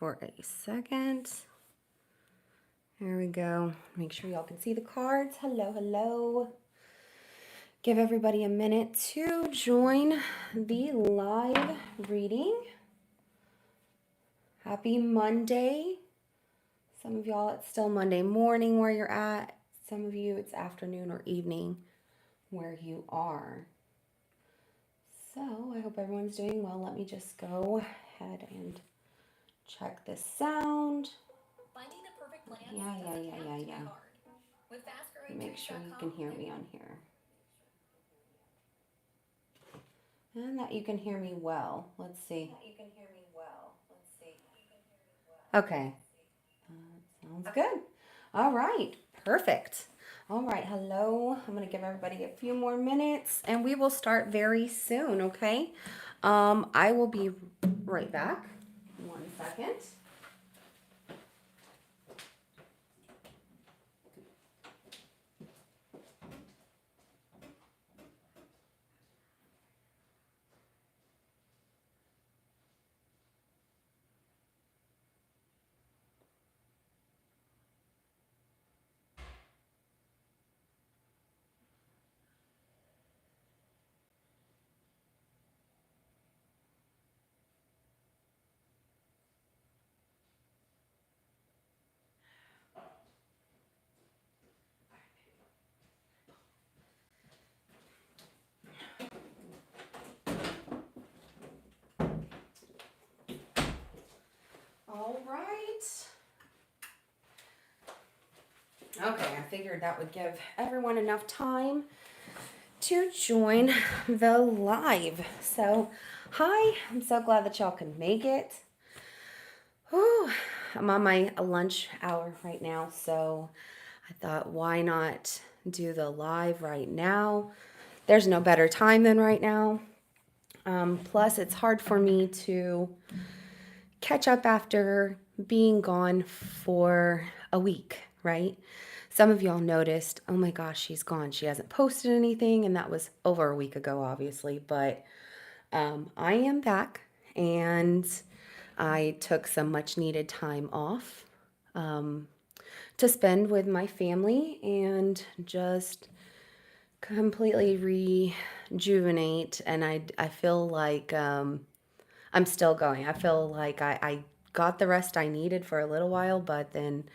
for a second. There we go. Make sure y'all can see the cards. Hello, hello. Give everybody a minute to join the live reading. Happy Monday. Some of y'all, it's still Monday morning where you're at. Some of you, it's afternoon or evening where you are. So I hope everyone's doing well. Let me just go ahead and check this sound. Finding the perfect plan Yeah. Make sure you can hear me on here. And that you can hear me well. Let's see. Okay. Sounds good. All right. Perfect. All right. Hello. I'm going to give everybody a few more minutes and we will start very soon. Okay. I will be right back. 1 second. All right. Okay, I figured that would give everyone enough time to join the live. So, hi, I'm so glad that y'all can make it. Whew, I'm on my lunch hour right now, so I thought, why not do the live right now? There's no better time than right now. Plus, it's hard for me to catch up after being gone for a week, right? Some of y'all noticed, oh my gosh, she's gone. She hasn't posted anything, and that was over a week ago, obviously. But I am back, and I took some much needed time off to spend with my family and just completely rejuvenate. And I feel like I'm still going. I feel like I got the rest I needed for a little while, but then,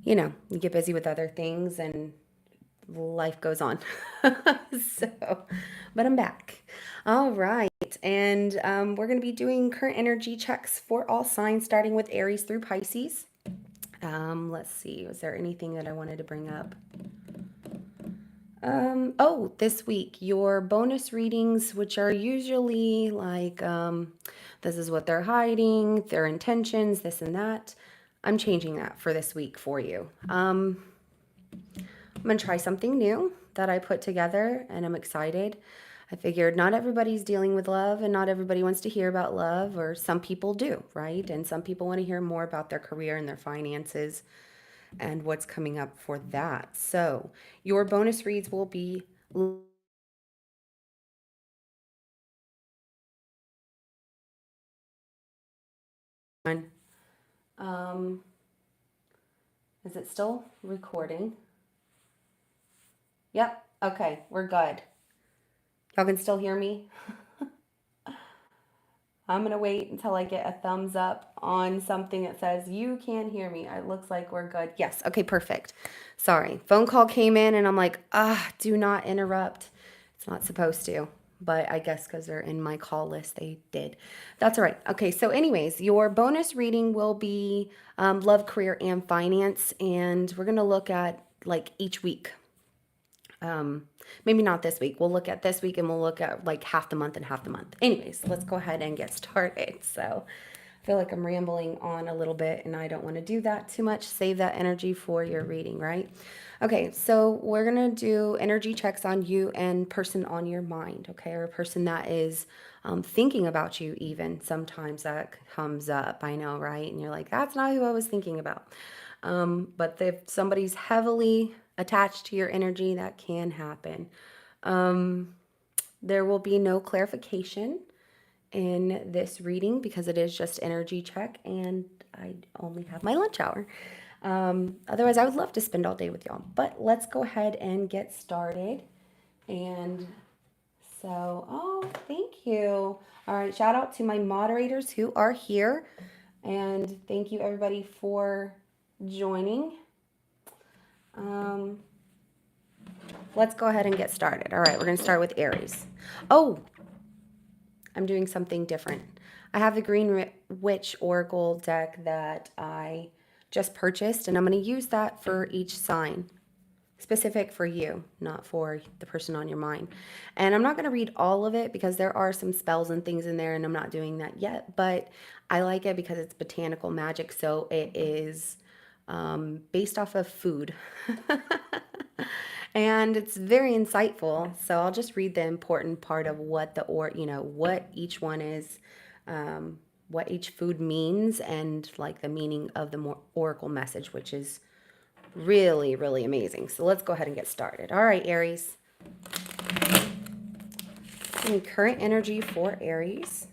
you get busy with other things and life goes on. So, but I'm back. All right. And we're going to be doing current energy checks for all signs, starting with Aries through Pisces. Let's see. Was there anything that I wanted to bring up? Oh, this week, your bonus readings, which are usually like, this is what they're hiding, their intentions, this and that. I'm changing that for this week for you. I'm going to try something new that I put together and I'm excited. I figured not everybody's dealing with love and not everybody wants to hear about love, or some people do, right? And some people want to hear more about their career and their finances and what's coming up for that. So your bonus reads will be um, is it still recording? Yep. Okay, we're good. Y'all can still hear me? I'm gonna wait until I get a thumbs up on something that says you can hear me. It looks like we're good. Yes. Okay, perfect. Sorry. Phone call came in and I'm like, do not interrupt. It's not supposed to, but I guess because they're in my call list, they did. That's all right. Okay, so anyways, your bonus reading will be love, career, and finance, and we're gonna look at like each week. Maybe not this week. We'll look at this week and we'll look at like half the month and half the month. Anyways, let's go ahead and get started. So I feel like I'm rambling on a little bit and I don't want to do that too much. Save that energy for your reading, right? Okay, so we're going to do energy checks on you and person on your mind, okay? Or a person that is thinking about you even. Sometimes that comes up, I know, right? And you're like, that's not who I was thinking about. But if somebody's heavily attached to your energy, that can happen. There will be no clarification in this reading because it is just energy check, and only have my lunch hour. Otherwise, I would love to spend all day with y'all. But let's go ahead and get started. And so, oh, thank you. All right, shout out to my moderators who are here. And thank you everybody for joining. Let's go ahead and get started. All right, we're going to start with Aries. Oh, I'm doing something different. I have the Green Witch Oracle deck that I just purchased, and I'm going to use that for each sign. Specific for you, not for the person on your mind. And I'm not going to read all of it because there are some spells and things in there, and I'm not doing that yet. But I like it because it's botanical magic, so it is based off of food. And it's very insightful. So I'll just read the important part of what what each one is, what each food means, and like the meaning of the oracle message, which is really, really amazing. So let's go ahead and get started. All right, Aries. Give me current energy for Aries.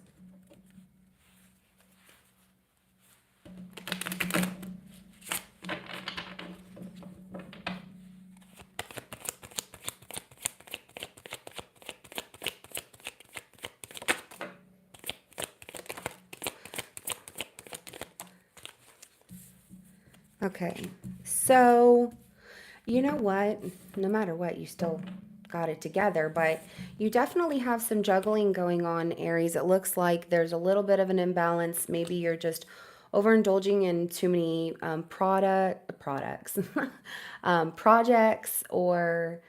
Okay, so you know what? No matter what, you still got it together, but you definitely have some juggling going on, Aries. It looks like there's a little bit of an imbalance. Maybe you're just overindulging in too many projects, or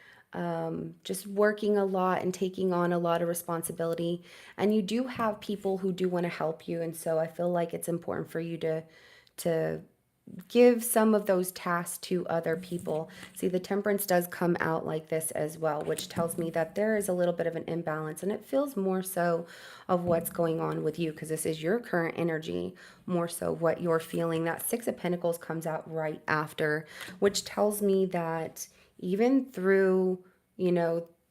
just working a lot and taking on a lot of responsibility. And you do have people who do want to help you, and so I feel like it's important for you to give some of those tasks to other people. See, the temperance does come out like this as well, which tells me that there is a little bit of an imbalance, and it feels more so of what's going on with you because this is your current energy, more so what you're feeling. That Six of Pentacles comes out right after, which tells me that even through,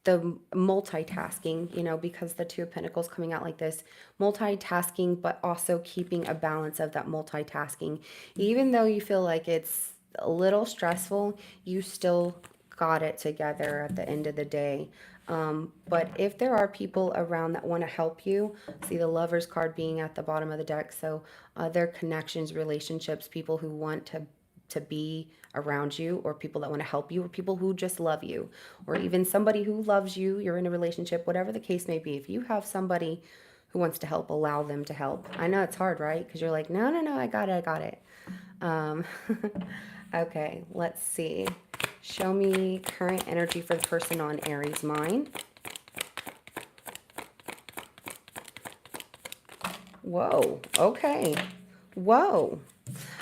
the multitasking, because the Two of Pentacles coming out like this, multitasking, but also keeping a balance of that multitasking. Even though you feel like it's a little stressful, you still got it together at the end of the day. But if there are people around that want to help you, see the Lovers card being at the bottom of the deck, so other connections, relationships, people who want to be around you, or people that want to help you, or people who just love you, or even somebody who loves you, you're in a relationship, whatever the case may be. If you have somebody who wants to help, allow them to help. I know it's hard, right? Because you're like, no, I got it. Okay, let's see. Show me current energy for the person on Aries mind. Whoa, okay. Whoa.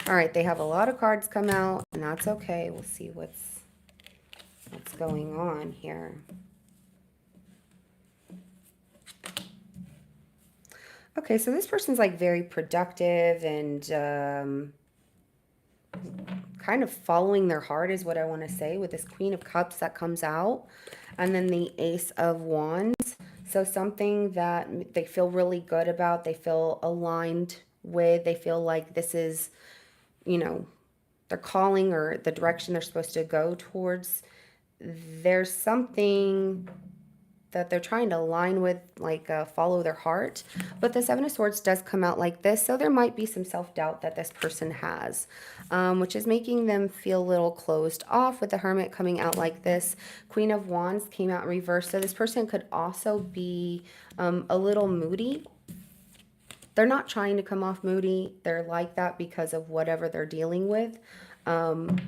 All right, they have a lot of cards come out, and that's okay. We'll see what's going on here. Okay, so this person's like very productive and kind of following their heart is what I want to say, with this Queen of Cups that comes out, and then the Ace of Wands. So something that they feel really good about, they feel aligned with, they feel like this is, their calling or the direction they're supposed to go towards. There's something that they're trying to align with, like follow their heart. But the Seven of Swords does come out like this, so there might be some self-doubt that this person has, which is making them feel a little closed off, with the Hermit coming out like this. Queen of Wands came out reversed, so this person could also be a little moody. They're not trying to come off moody. They're like that because of whatever they're dealing with, and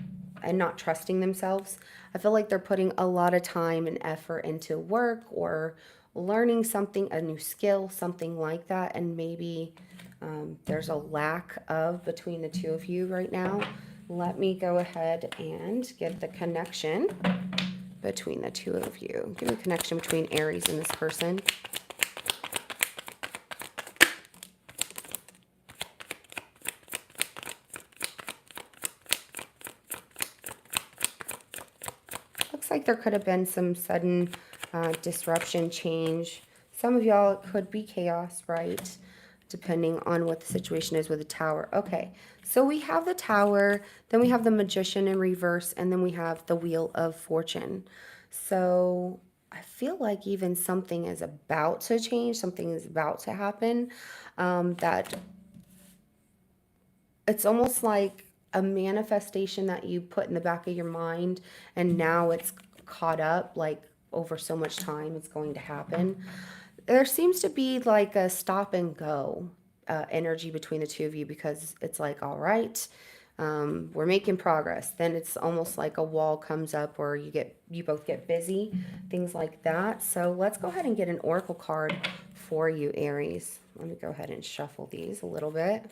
not trusting themselves. I feel like they're putting a lot of time and effort into work or learning something, a new skill, something like that. And maybe there's a lack of between the two of you right now. Let me go ahead and get the connection between the two of you. Give me a connection between Aries and this person. Like there could have been some sudden disruption, change. Some of y'all, it could be chaos, right? depending on what the situation is with the Tower. Okay, so we have the Tower, then we have the Magician in reverse, and then we have the Wheel of Fortune. So I feel like even something is about to change, something is about to happen, that it's almost like a manifestation that you put in the back of your mind, and now it's caught up, like over so much time it's going to happen. There seems to be like a stop and go energy between the two of you, because it's like, all right, we're making progress. Then it's almost like a wall comes up, or you both get busy, things like that. So let's go ahead and get an oracle card for you, Aries. Let me go ahead and shuffle these a little bit.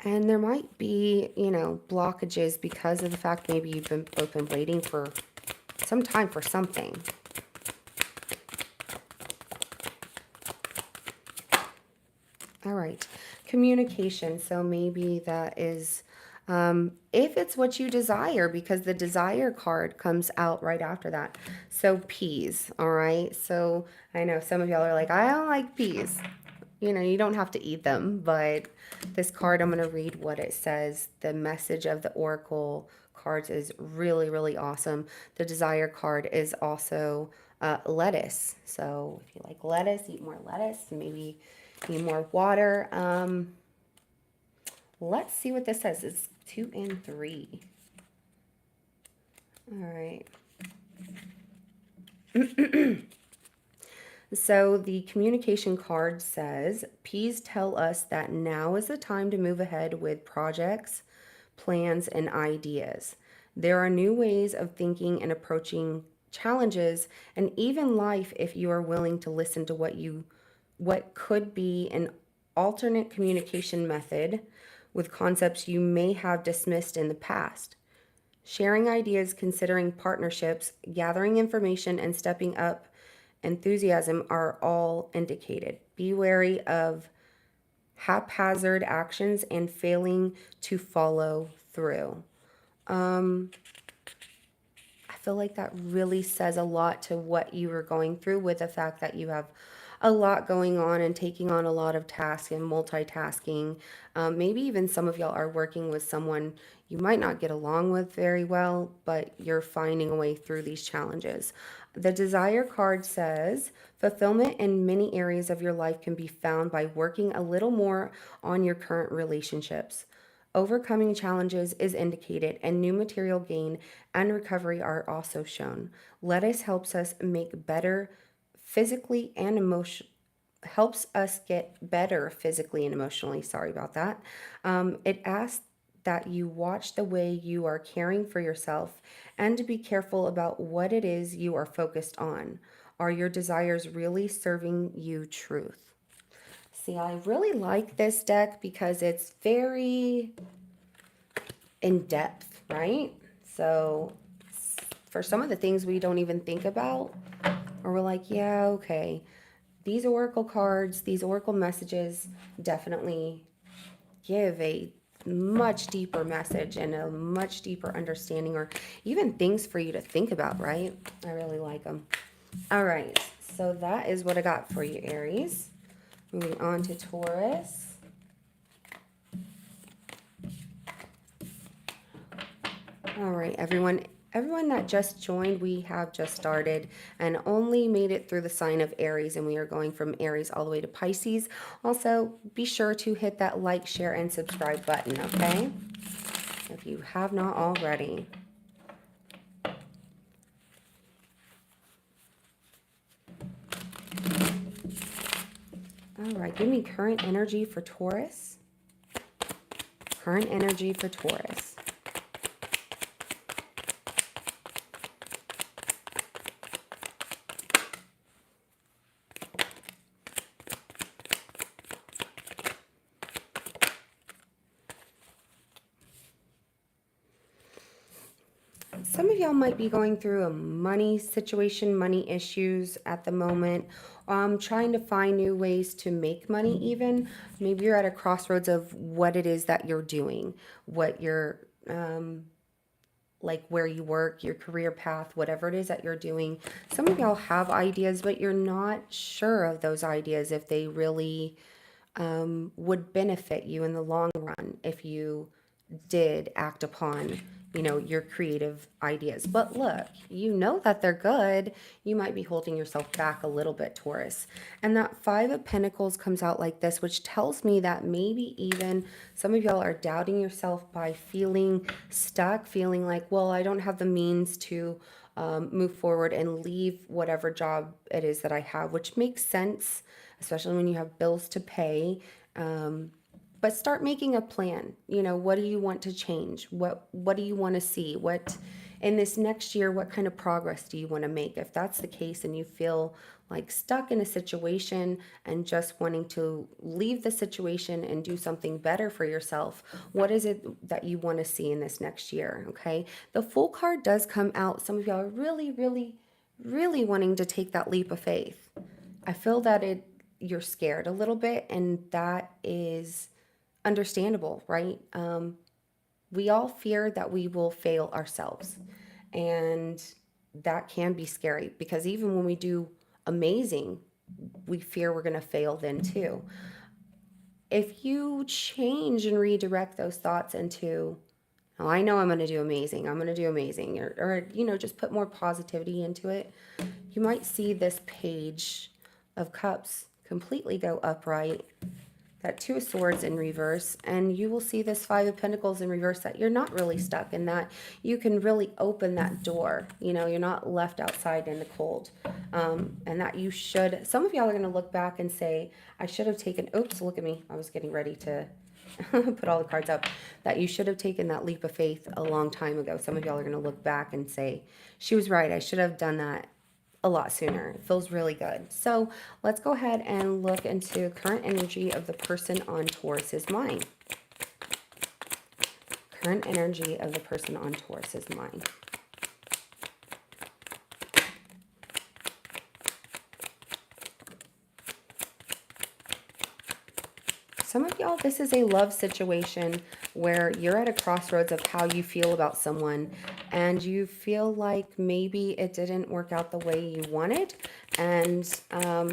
And there might be, blockages because of the fact maybe you've both been waiting for some time for something. All right, communication. So maybe that is, if it's what you desire, because the desire card comes out right after that. So peas, all right? So I know some of y'all are like, I don't like peas. You don't have to eat them, but this card, I'm going to read what it says. The message of the oracle cards is really, really awesome. The desire card is also lettuce. So if you like lettuce, eat more lettuce, maybe need more water. Let's see what this says. It's 2 and 3. All right. So the communication card says, peas tell us that now is the time to move ahead with projects, plans, and ideas. There are new ways of thinking and approaching challenges and even life if you are willing to listen to what could be an alternate communication method with concepts you may have dismissed in the past. Sharing ideas, considering partnerships, gathering information, and stepping up enthusiasm are all indicated. Be wary of haphazard actions and failing to follow through. I feel like that really says a lot to what you were going through, with the fact that you have a lot going on and taking on a lot of tasks and multitasking. Maybe even some of y'all are working with someone you might not get along with very well, but you're finding a way through these challenges. The desire card says, fulfillment in many areas of your life can be found by working a little more on your current relationships. Overcoming challenges is indicated, and new material gain and recovery are also shown. Lettuce helps us make better physically and helps us get better physically and emotionally. Sorry about that. It asks that you watch the way you are caring for yourself and to be careful about what it is you are focused on. Are your desires really serving you truth? See, I really like this deck because it's very in depth, right? So for some of the things we don't even think about, or we're like, yeah, okay. These oracle cards, these oracle messages definitely give a much deeper message and a much deeper understanding, or even things for you to think about, right? I really like them. All right, so that is what I got for you, Aries. Moving on to Taurus. All right, everyone that just joined, we have just started and only made it through the sign of Aries, and we are going from Aries all the way to Pisces. Also, be sure to hit that like, share, and subscribe button, okay? If you have not already. All right, give me current energy for Taurus. Current energy for Taurus. Some of of y'all might be going through a money situation, money issues at the moment. Trying to find new ways to make money even. Maybe you're at a crossroads of what it is that you're doing, what you're, like where you work, your career path, whatever it is that you're doing. Some of y'all have ideas, but you're not sure of those ideas if they really would benefit you in the long run if you did act upon, your creative ideas. But look, you know that they're good. You might be holding yourself back a little bit, Taurus. And that Five of Pentacles comes out like this, which tells me that maybe even some of y'all are doubting yourself by feeling stuck, feeling like, well, I don't have the means to move forward and leave whatever job it is that I have, which makes sense, especially when you have bills to pay. But start making a plan. What do you want to change? What do you want to see? What in this next year, what kind of progress do you want to make? If that's the case and you feel like stuck in a situation and just wanting to leave the situation and do something better for yourself, what is it that you want to see in this next year? Okay. The Fool card does come out. Some of y'all are really, really, really wanting to take that leap of faith. I feel that you're scared a little bit, and that is understandable, right? We all fear that we will fail ourselves, and that can be scary because even when we do amazing, we fear we're going to fail then too. If you change and redirect those thoughts into, oh, I know I'm going to do amazing, I'm going to do amazing, or just put more positivity into it, you might see this Page of Cups completely go upright, that Two of Swords in reverse, and you will see this Five of Pentacles in reverse, that you're not really stuck, and that you can really open that door. You're not left outside in the cold. And that you should, some of y'all are going to look back and say, I should have taken, oops, look at me. I was getting ready to put all the cards up, that you should have taken that leap of faith a long time ago. Some of y'all are going to look back and say, she was right. I should have done that a lot sooner. It feels really good. So let's go ahead and look into current energy of the person on Taurus's mind. Current energy of the person on Taurus's mind. Some of y'all, this is a love situation where you're at a crossroads of how you feel about someone, and you feel like maybe it didn't work out the way you wanted, and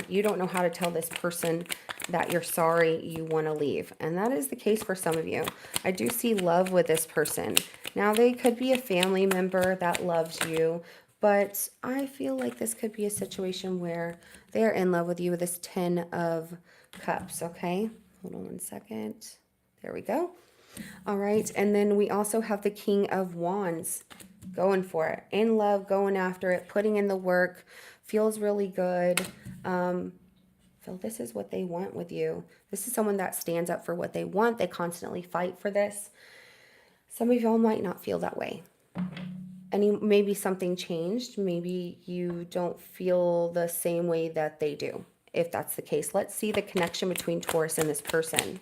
you don't know how to tell this person that you're sorry, you want to leave. And that is the case for some of you. I do see love with this person. Now, they could be a family member that loves you, but I feel like this could be a situation where they're in love with you with this 10 of Cups, okay? Hold on one second. There we go. All right. And then we also have the King of Wands going for it. In love, going after it, putting in the work. Feels really good. Feel this is what they want with you. This is someone that stands up for what they want. They constantly fight for this. Some of y'all might not feel that way. And maybe something changed. Maybe you don't feel the same way that they do. If that's the case, let's see the connection between Taurus and this person.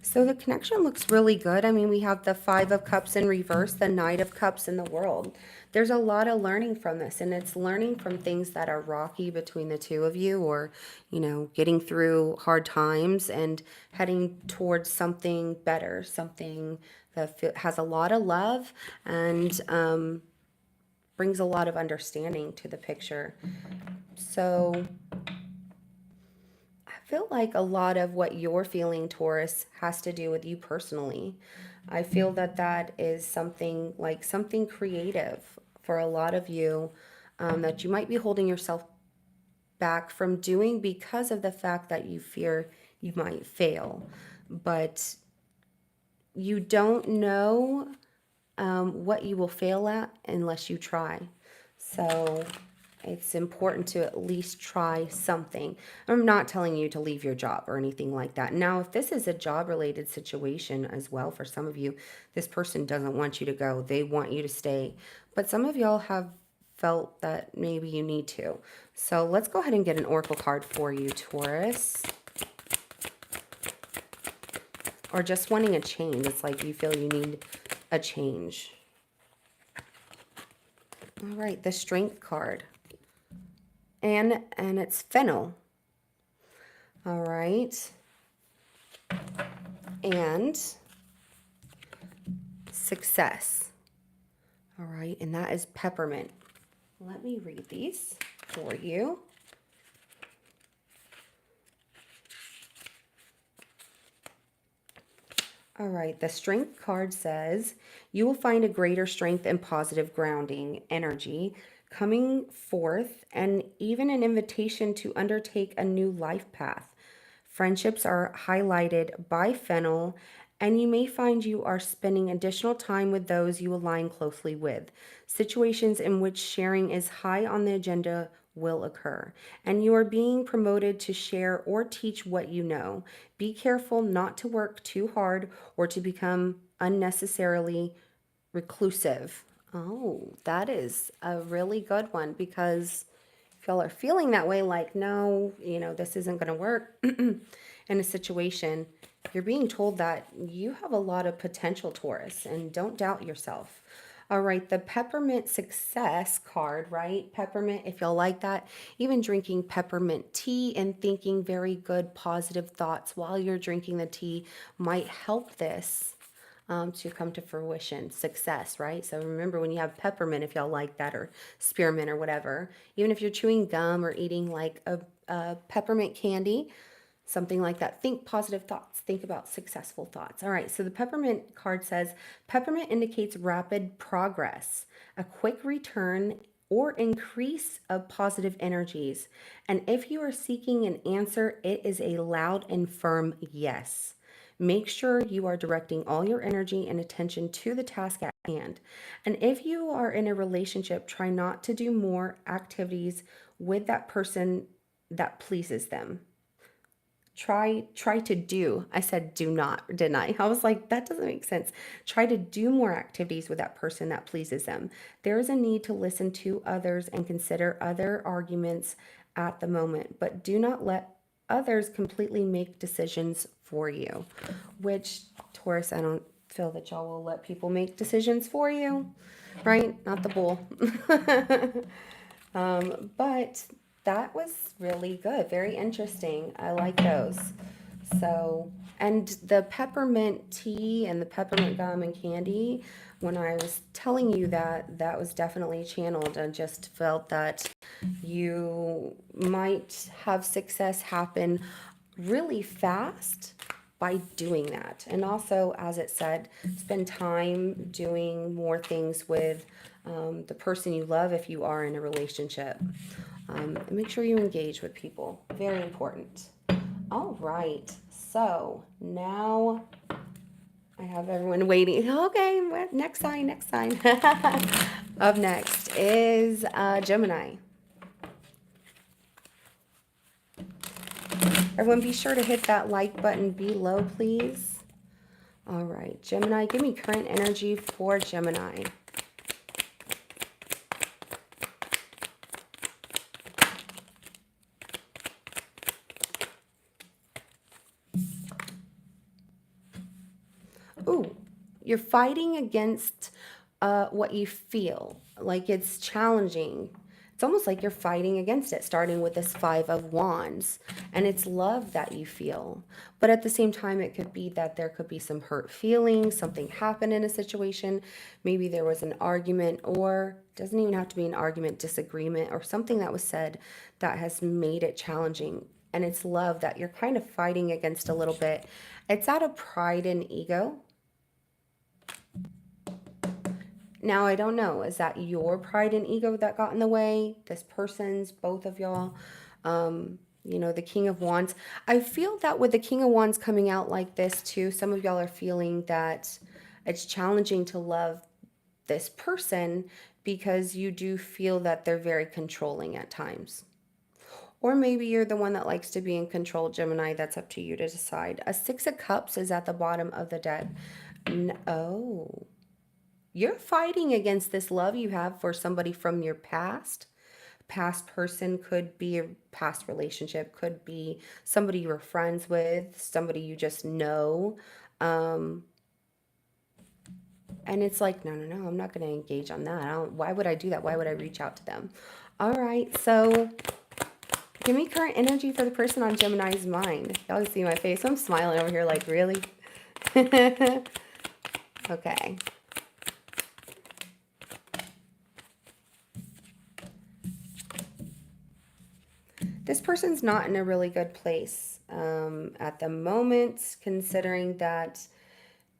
So the connection looks really good. I mean, we have the Five of Cups in reverse, the Knight of Cups in the World. There's a lot of learning from this, and it's learning from things that are rocky between the two of you, or, getting through hard times and heading towards something better, something that has a lot of love and brings a lot of understanding to the picture. So I feel like a lot of what you're feeling, Taurus, has to do with you personally. I feel that that is something like something creative for a lot of you, that you might be holding yourself back from doing because of the fact that you fear you might fail. But you don't know what you will fail at unless you try. So it's important to at least try something. I'm not telling you to leave your job or anything like that. Now, if this is a job related situation as well, for some of you, this person doesn't want you to go. They want you to stay. But some of y'all have felt that maybe you need to. So let's go ahead and get an oracle card for you, Taurus. Or just wanting a change. It's like you feel you need a change. All right, the Strength card. And it's fennel. All right. And success. All right, and that is peppermint. Let me read these for you. All right, the Strength card says, you will find a greater strength and positive grounding energy coming forth, and even an invitation to undertake a new life path. Friendships are highlighted by fennel, and you may find you are spending additional time with those you align closely with. Situations in which sharing is high on the agenda will occur, and you are being promoted to share or teach what you know. Be careful not to work too hard or to become unnecessarily reclusive. Oh, that is a really good one, because if y'all are feeling that way, like, no, this isn't going to work in a situation, you're being told that you have a lot of potential, Taurus, and don't doubt yourself. All right, the peppermint success card, right? Peppermint, if y'all like that, even drinking peppermint tea and thinking very good, positive thoughts while you're drinking the tea might help this to come to fruition. Success, right? So remember, when you have peppermint, if y'all like that, or spearmint or whatever, even if you're chewing gum or eating like a peppermint candy, something like that, think positive thoughts. Think about successful thoughts. All right, so the peppermint card says, peppermint indicates rapid progress, a quick return or increase of positive energies. And if you are seeking an answer, it is a loud and firm yes. Make sure you are directing all your energy and attention to the task at hand. And if you are in a relationship, try not to do more activities with that person that pleases them. Try to do. I said do not, didn't I? I was like, that doesn't make sense. Try to do more activities with that person that pleases them. There is a need to listen to others and consider other arguments at the moment, but do not let others completely make decisions for you. Which, Taurus, I don't feel that y'all will let people make decisions for you, right? Not the bull. But that was really good. Very interesting. I like those. So, and the peppermint tea and the peppermint gum and candy, when I was telling you that, that was definitely channeled. I just felt that you might have success happen really fast by doing that. And also, as it said, spend time doing more things with the person you love if you are in a relationship. And make sure you engage with people. Very important. All right. So now I have everyone waiting. Okay, next sign, next sign. Up next is Gemini. Everyone, be sure to hit that like button below, please. All right, Gemini, give me current energy for Gemini. Ooh, you're fighting against what you feel. Like it's challenging. It's almost like you're fighting against it, starting with this Five of Wands. And it's love that you feel. But at the same time, it could be that there could be some hurt feelings, something happened in a situation. Maybe there was an argument, or doesn't even have to be an argument, disagreement, or something that was said that has made it challenging. And it's love that you're kind of fighting against a little bit. It's out of pride and ego. Now, I don't know, is that your pride and ego that got in the way? This person's, both of y'all? The King of Wands. I feel that with the King of Wands coming out like this too, some of y'all are feeling that it's challenging to love this person because you do feel that they're very controlling at times. Or maybe you're the one that likes to be in control, Gemini. That's up to you to decide. A Six of Cups is at the bottom of the deck. Oh, you're fighting against this love you have for somebody from your past. Past person could be a past relationship, could be somebody you were friends with, somebody you just know. Um, and it's like, no, no, no, I'm not going to engage on that. Why would I do that? Why would I reach out to them? All right, so give me current energy for the person on Gemini's mind. Y'all can see my face. I'm smiling over here like, really? Okay. This person's not in a really good place at the moment, considering that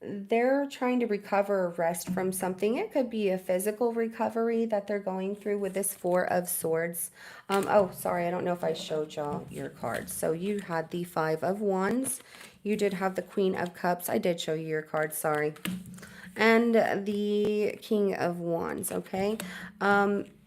they're trying to recover or rest from something. It could be a physical recovery that they're going through with this Four of Swords. Oh, sorry, I don't know if I showed y'all your cards. So you had the Five of Wands. You did have the Queen of Cups. I did show you your cards, sorry. And the King of Wands, okay?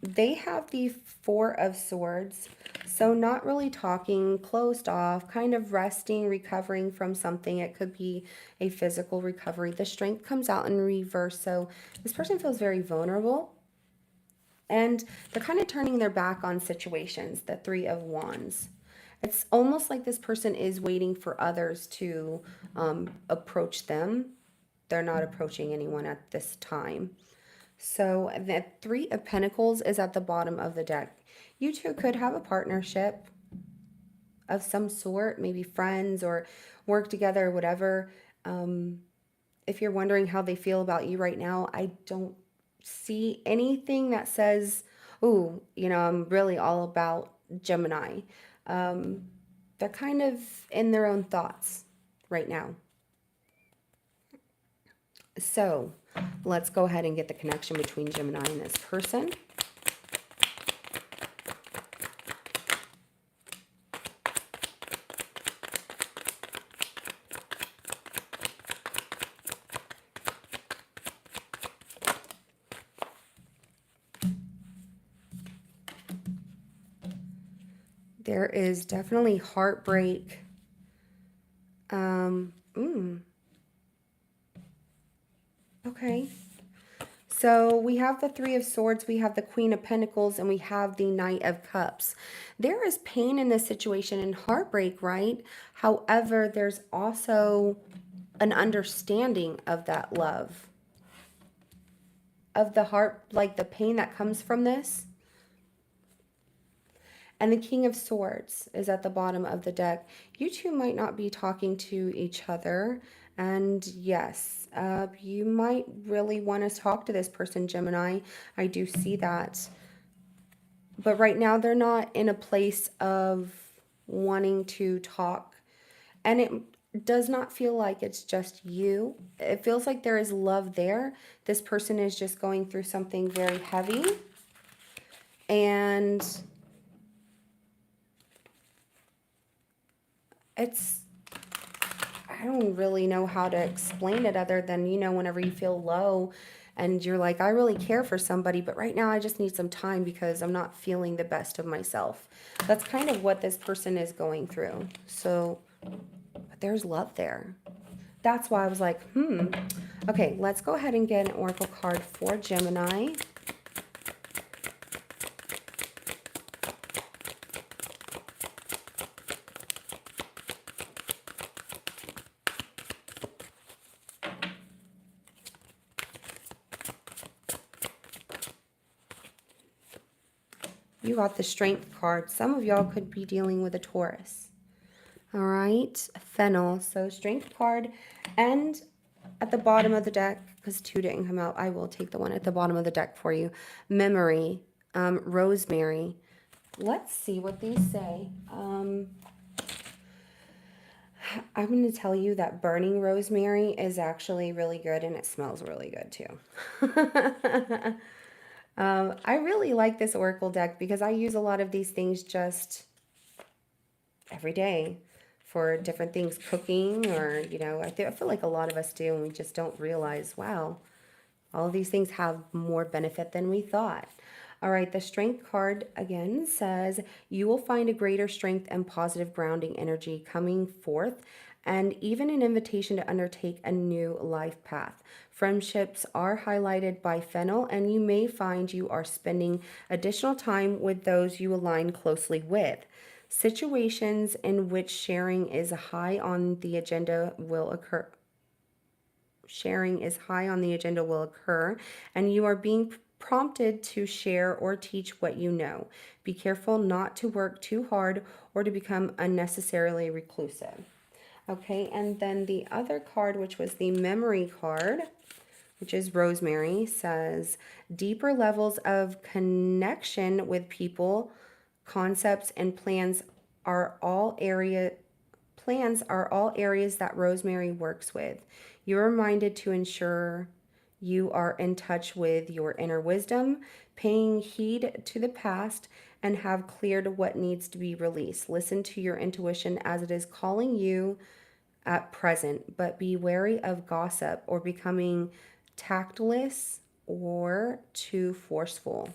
They have the Four of Swords. So not really talking, closed off, kind of resting, recovering from something. It could be a physical recovery. The Strength comes out in reverse. So this person feels very vulnerable. And they're kind of turning their back on situations, the Three of Wands. It's almost like this person is waiting for others to approach them. They're not approaching anyone at this time. So the Three of Pentacles is at the bottom of the deck. You two could have a partnership of some sort, maybe friends or work together or whatever. If you're wondering how they feel about you right now, I don't see anything that says, "Ooh, I'm really all about Gemini." They're kind of in their own thoughts right now. So let's go ahead and get the connection between Gemini and this person. There is definitely heartbreak. Okay. So we have the Three of Swords, we have the Queen of Pentacles, and we have the Knight of Cups. There is pain in this situation and heartbreak, right? However, there's also an understanding of that love. Of the heart, like the pain that comes from this. And the King of Swords is at the bottom of the deck. You two might not be talking to each other. And yes, you might really want to talk to this person, Gemini. I do see that. But right now, they're not in a place of wanting to talk. And it does not feel like it's just you. It feels like there is love there. This person is just going through something very heavy. And I don't really know how to explain it other than, whenever you feel low and you're like, I really care for somebody, but right now I just need some time because I'm not feeling the best of myself. That's kind of what this person is going through. So, but there's love there. That's why I was like, Okay, let's go ahead and get an oracle card for Gemini. You got the Strength card. Some of y'all could be dealing with a Taurus. All right, Fennel. So Strength card, and at the bottom of the deck, because two didn't come out, I will take the one at the bottom of the deck for you. Memory, Rosemary. Let's see what these say. I'm going to tell you that burning rosemary is actually really good, and it smells really good too. I really like this Oracle deck because I use a lot of these things just every day for different things, cooking or, I feel like a lot of us do, and we just don't realize, wow, All of these things have more benefit than we thought. All right, the strength card again says you will find a greater strength and positive grounding energy coming forth, and even an invitation to undertake a new life path. Friendships are highlighted by fennel, and you may find you are spending additional time with those you align closely with. Situations in which sharing is high on the agenda will occur. Sharing is high on the agenda will occur, and you are being prompted to share or teach what you know. Be careful not to work too hard or to become unnecessarily reclusive. Okay, and then the other card, which was the memory card, which is Rosemary, says deeper levels of connection with people, concepts, and are all area plans are all areas that Rosemary works with. You're reminded to ensure you are in touch with your inner wisdom, paying heed to the past, and have cleared what needs to be released. Listen to your intuition as it is calling you at present, but be wary of gossip or becoming tactless or too forceful.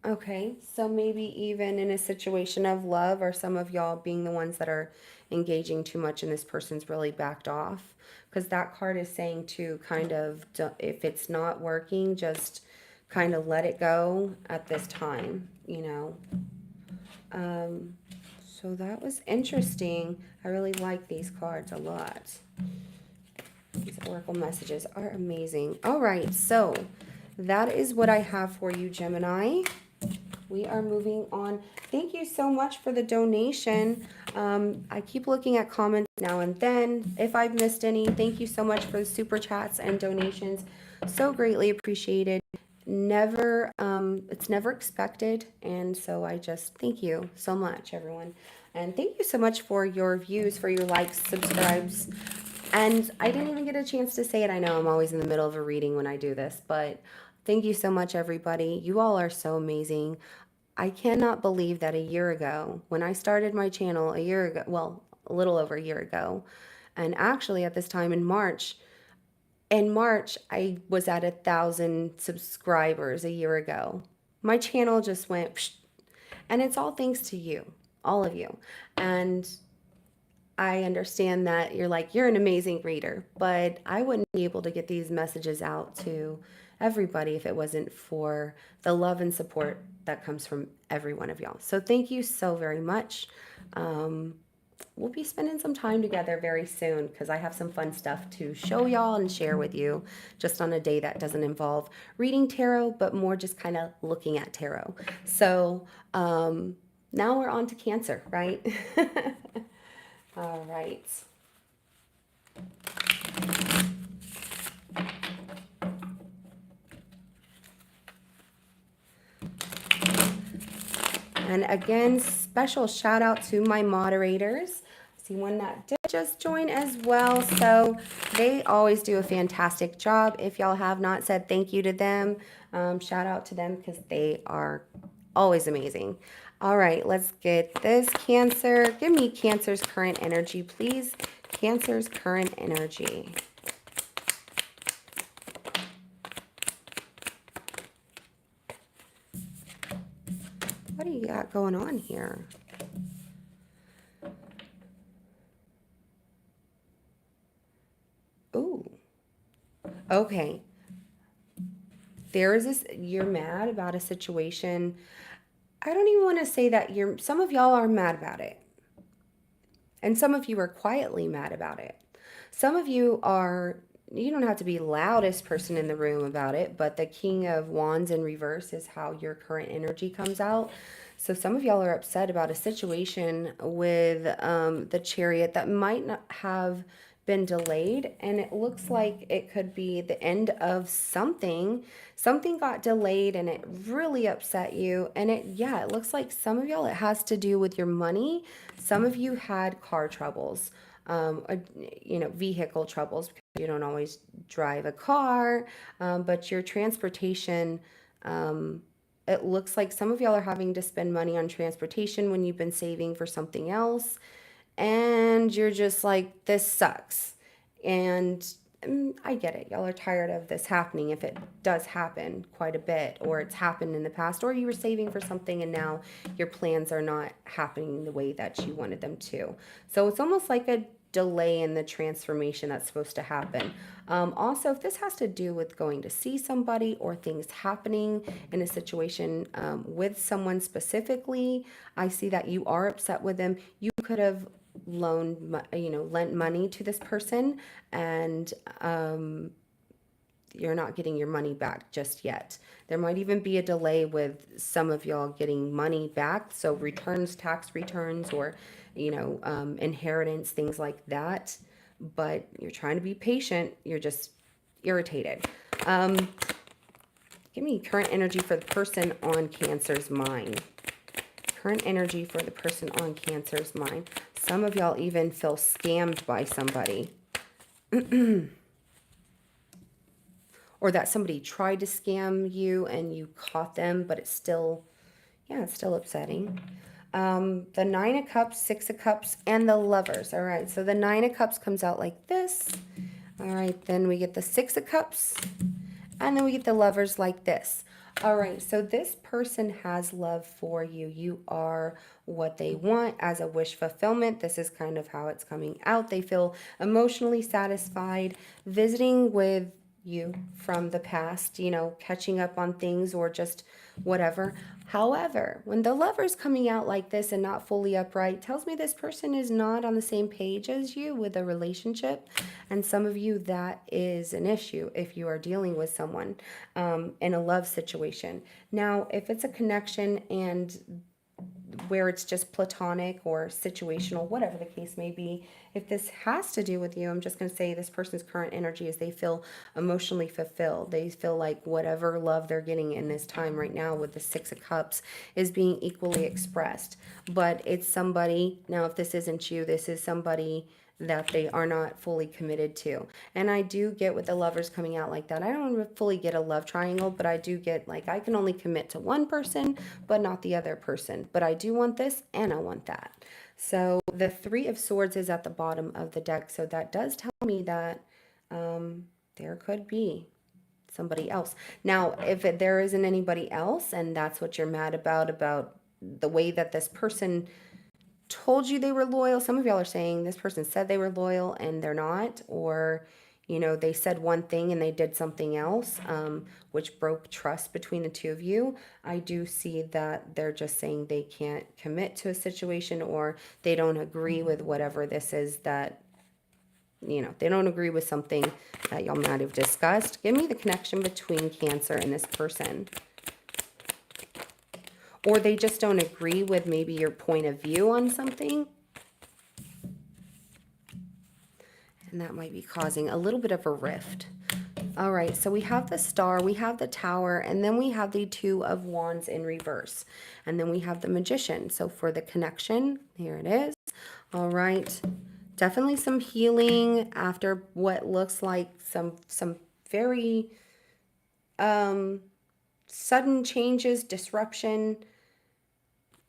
Okay, so maybe even in a situation of love, or some of y'all being the ones that are engaging too much and this person's really backed off. Because that card is saying to kind of, if it's not working, just kind of let it go at this time, you know. So that was interesting. I really like these cards a lot. These oracle messages are amazing. All right, so that is what I have for you, Gemini. We are moving on. Thank you so much for the donation. I keep looking at comments now and then. If I've missed any, thank you so much for the super chats and donations. So greatly appreciated. It's never expected. And so I just thank you so much, everyone. And thank you so much for your views, for your likes, subscribes. And I didn't even get a chance to say it. I know I'm always in the middle of a reading when I do this, but thank you so much, everybody. You all are so amazing. I cannot believe that a year ago, when I started my channel a year ago, well, a little over a year ago, and actually at this time in March, I was at 1,000 subscribers a year ago. My channel just went, psh, and it's all thanks to you, all of you. And I understand that you're an amazing reader, but I wouldn't be able to get these messages out to everybody if it wasn't for the love and support that comes from every one of y'all. So thank you so very much. We'll be spending some time together very soon because I have some fun stuff to show y'all and share with you just on a day that doesn't involve reading tarot, but more just kind of looking at tarot. So now we're on to Cancer, right? All right. And again, special shout out to my moderators. I see one that did just join as well. So they always do a fantastic job. If y'all have not said thank you to them, shout out to them because they are always amazing. All right, let's get this Cancer. Give me Cancer's current energy, please. Cancer's current energy. What do you got going on here? Ooh. Okay. There is this, you're mad about a situation. I don't even want to say that some of y'all are mad about it. And some of you are quietly mad about it. Some of you don't have to be loudest person in the room about it, but the King of Wands in reverse is how your current energy comes out. So some of y'all are upset about a situation with the Chariot that might not have been delayed, and it looks like it could be the end of something. Something got delayed and it really upset you, and it looks like some of y'all it has to do with your money. Some of you had car troubles, vehicle troubles, because you don't always drive a car, but your transportation, it looks like some of y'all are having to spend money on transportation when you've been saving for something else. And you're just like, this sucks. And I get it. Y'all are tired of this happening if it does happen quite a bit, or it's happened in the past, or you were saving for something and now your plans are not happening the way that you wanted them to. So it's almost like a delay in the transformation that's supposed to happen. Also, if this has to do with going to see somebody or things happening in a situation with someone specifically, I see that you are upset with them. You could have lent money to this person, and you're not getting your money back just yet. There might even be a delay with some of y'all getting money back. So returns, tax returns, or, inheritance, things like that. But you're trying to be patient. You're just irritated. Give me current energy for the person on Cancer's mind. Current energy for the person on Cancer's mind. Some of y'all even feel scammed by somebody. Or that somebody tried to scam you and you caught them, but it's still upsetting. The Nine of Cups, Six of Cups, and the Lovers. All right, so the Nine of Cups comes out like this. All right, then we get the Six of Cups, and then we get the Lovers like this. All right, so this person has love for you. You are what they want as a wish fulfillment. This is kind of how it's coming out. They feel emotionally satisfied visiting with you from the past, catching up on things or just whatever. However, when the Lover's coming out like this and not fully upright, tells me this person is not on the same page as you with a relationship. And some of you, that is an issue if you are dealing with someone in a love situation. Now, if it's a connection and where it's just platonic or situational, whatever the case may be, if this has to do with you, I'm just going to say this person's current energy is they feel emotionally fulfilled. They feel like whatever love they're getting in this time right now with the Six of Cups is being equally expressed. But it's somebody, now if this isn't you, this is somebody that they are not fully committed to. And I do get with the Lovers coming out like that. I don't fully get a love triangle, but I do get like I can only commit to one person, but not the other person. But I do want this and I want that. So the Three of Swords is at the bottom of the deck. So that does tell me that there could be somebody else. Now, if there isn't anybody else and that's what you're mad about the way that this person told you they were loyal. Some of y'all are saying this person said they were loyal and they're not, or they said one thing and they did something else, which broke trust between the two of you. I do see that they're just saying they can't commit to a situation, or they don't agree with whatever this is that, they don't agree with something that y'all might have discussed. Give me the connection between Cancer and this person. Or they just don't agree with maybe your point of view on something. And that might be causing a little bit of a rift. All right, so we have the Star, we have the Tower, and then we have the Two of Wands in reverse. And then we have the Magician. So for the connection, here it is. All right, definitely some healing after what looks like some very sudden changes, disruption.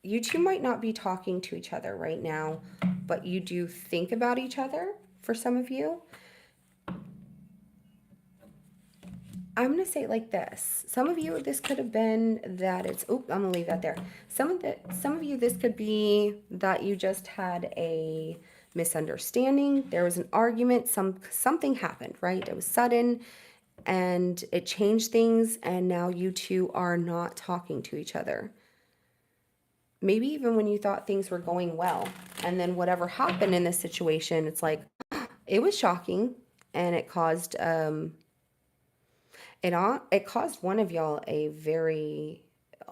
You two might not be talking to each other right now, but you do think about each other for some of you. I'm going to say it like this. Some of you, this could have been that it's, I'm going to leave that there. Some of you, this could be that you just had a misunderstanding. There was an argument, something happened, right? It was sudden and it changed things, and now you two are not talking to each other. Maybe even when you thought things were going well, and then whatever happened in this situation, it's like, it was shocking, and it caused it caused one of y'all a very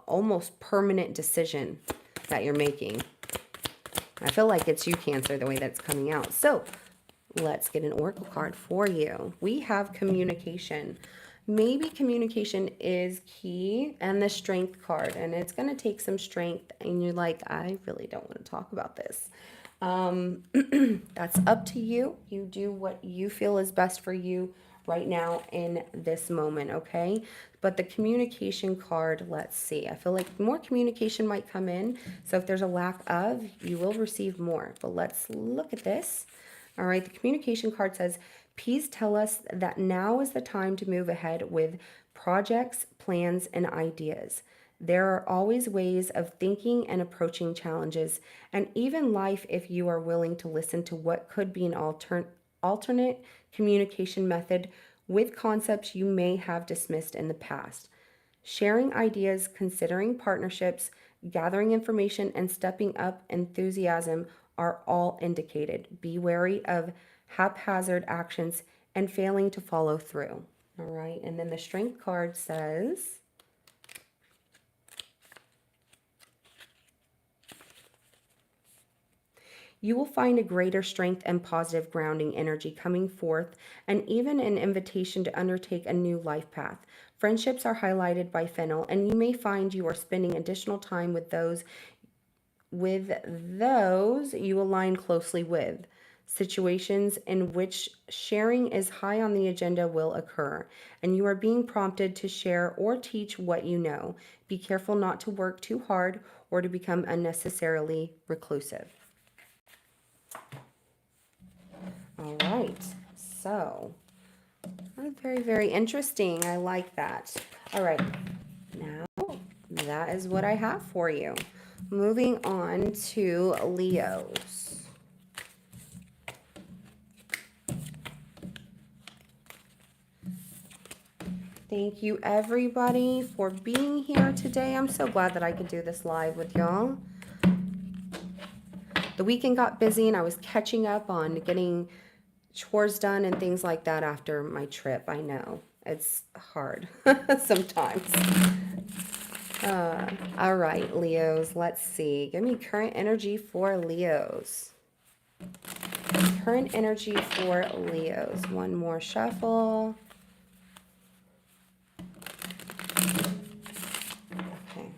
almost permanent decision that you're making. I feel like it's you, Cancer, the way that's coming out. So let's get an oracle card for you. We have communication. Maybe communication is key, and the Strength card, and it's going to take some strength, and you're like, I really don't want to talk about this. That's up to you. You do what you feel is best for you right now in this moment, okay? But the communication card, let's see. I feel like more communication might come in. So if there's a lack of, you will receive more. But let's look at this. All right, the communication card says, please tell us that now is the time to move ahead with projects, plans, and ideas. There are always ways of thinking and approaching challenges, and even life if you are willing to listen to what could be an alternate communication method with concepts you may have dismissed in the past. Sharing ideas, considering partnerships, gathering information, and stepping up enthusiasm are all indicated. Be wary of haphazard actions and failing to follow through. All right, and then the strength card says, you will find a greater strength and positive grounding energy coming forth, and even an invitation to undertake a new life path. Friendships are highlighted by fennel, and you may find you are spending additional time with those you align closely with. Situations in which sharing is high on the agenda will occur, and you are being prompted to share or teach what you know. Be careful not to work too hard or to become unnecessarily reclusive. All right, so very, very interesting. I like that. All right, now that is what I have for you. Moving on to Leos. Thank you everybody for being here today. I'm so glad that I could do this live with y'all. The weekend got busy and I was catching up on getting chores done and things like that after my trip. I know it's hard sometimes. All right, Leos, let's see. Give me current energy for Leos. Current energy for Leos. One more shuffle. Okay.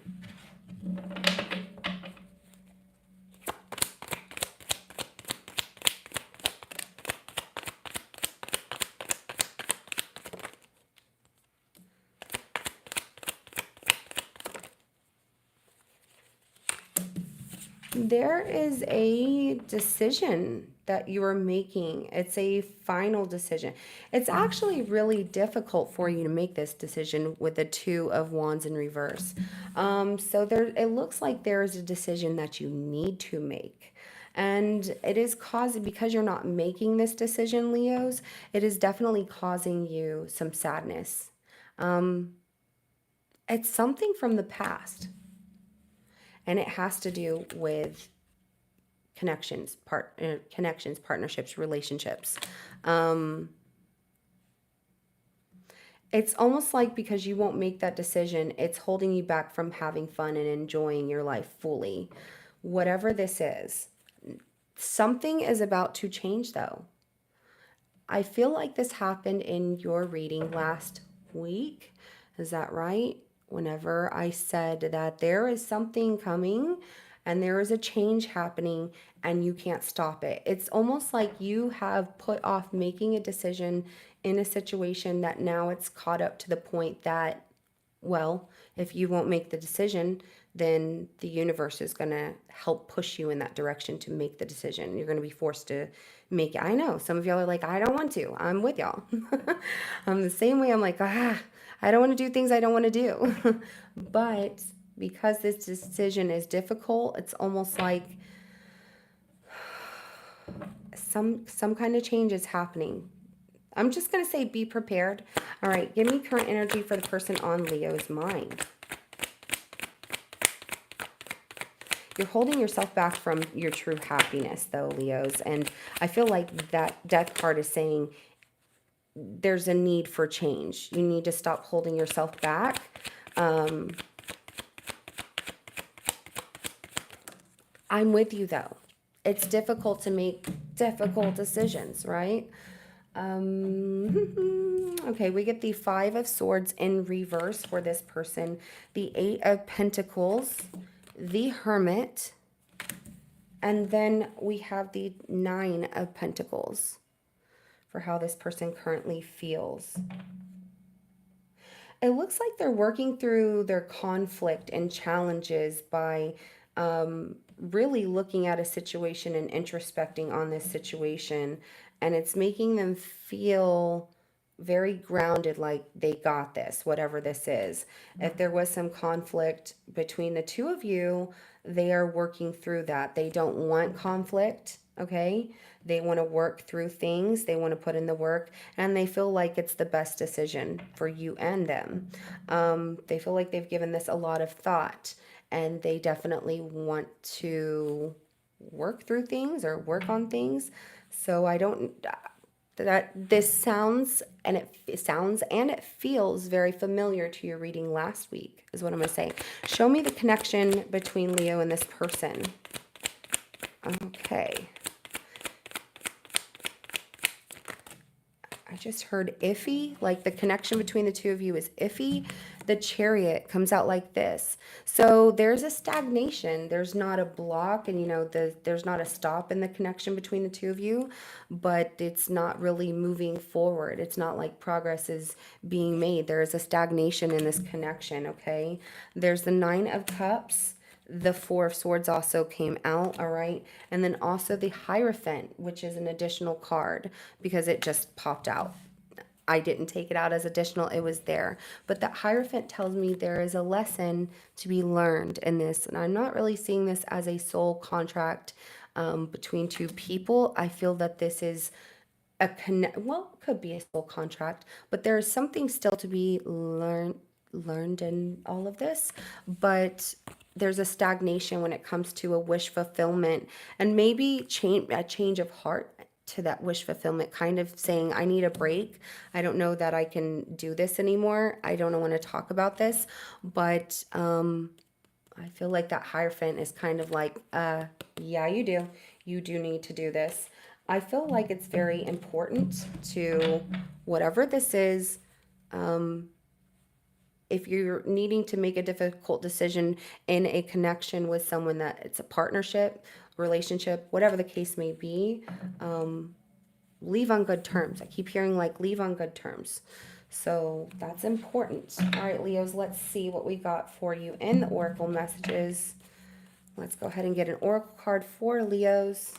There is a decision that you are making. It's a final decision. It's actually really difficult for you to make this decision with the Two of Wands in reverse. So it looks like there is a decision that you need to make. And it is causing, because you're not making this decision, Leos, it is definitely causing you some sadness. It's something from the past. And it has to do with connections, partnerships, relationships. It's almost like because you won't make that decision, it's holding you back from having fun and enjoying your life fully. Whatever this is, something is about to change though. I feel like this happened in your reading last week. Is that right? Whenever I said that there is something coming and there is a change happening and you can't stop it. It's almost like you have put off making a decision in a situation that now it's caught up to the point that, well, if you won't make the decision, then the universe is going to help push you in that direction to make the decision. You're going to be forced to make it. I know some of y'all are like, I don't want to. I'm with y'all. I'm the same way. I'm like, I don't want to do things I don't want to do. But because this decision is difficult, it's almost like some kind of change is happening. I'm just going to say be prepared. All right, give me current energy for the person on Leo's mind. You're holding yourself back from your true happiness, though, Leos. And I feel like that death card is saying there's a need for change. You need to stop holding yourself back. I'm with you, though. It's difficult to make difficult decisions, right? Okay, we get the Five of Swords in reverse for this person, the Eight of Pentacles, the Hermit, and then we have the Nine of Pentacles for how this person currently feels. It looks like they're working through their conflict and challenges by really looking at a situation and introspecting on this situation, and it's making them feel very grounded, like they got this, whatever this is. If there was some conflict between the two of you, they are working through that. They don't want conflict, okay? They want to work through things, they want to put in the work, and they feel like it's the best decision for you and them. They feel like they've given this a lot of thought, and they definitely want to work through things or work on things. So I don't, that this sounds and it sounds and it feels very familiar to your reading last week, is what I'm going to say. Show me the connection between Leo and this person. Okay. I just heard iffy, like the connection between the two of you is iffy. The Chariot comes out like this. So there's a stagnation. There's not a block, and there's not a stop in the connection between the two of you, but it's not really moving forward. It's not like progress is being made. There is a stagnation in this connection, okay? There's the Nine of Cups. The Four of Swords also came out, all right? And then also the Hierophant, which is an additional card because it just popped out. I didn't take it out as additional, it was there. But that Hierophant tells me there is a lesson to be learned in this. And I'm not really seeing this as a soul contract between two people. I feel that this is well, it could be a soul contract, but there is something still to be learned in all of this. But there's a stagnation when it comes to a wish fulfillment, and maybe a change of heart to that wish fulfillment, kind of saying, I need a break. I don't know that I can do this anymore. I don't want to talk about this, but I feel like that Hierophant is kind of like, yeah, you do. You do need to do this. I feel like it's very important to whatever this is. If you're needing to make a difficult decision in a connection with someone, that it's a partnership, relationship, whatever the case may be, leave on good terms. I keep hearing like leave on good terms. So that's important. All right, Leos, let's see what we got for you in the Oracle messages. Let's go ahead and get an Oracle card for Leos.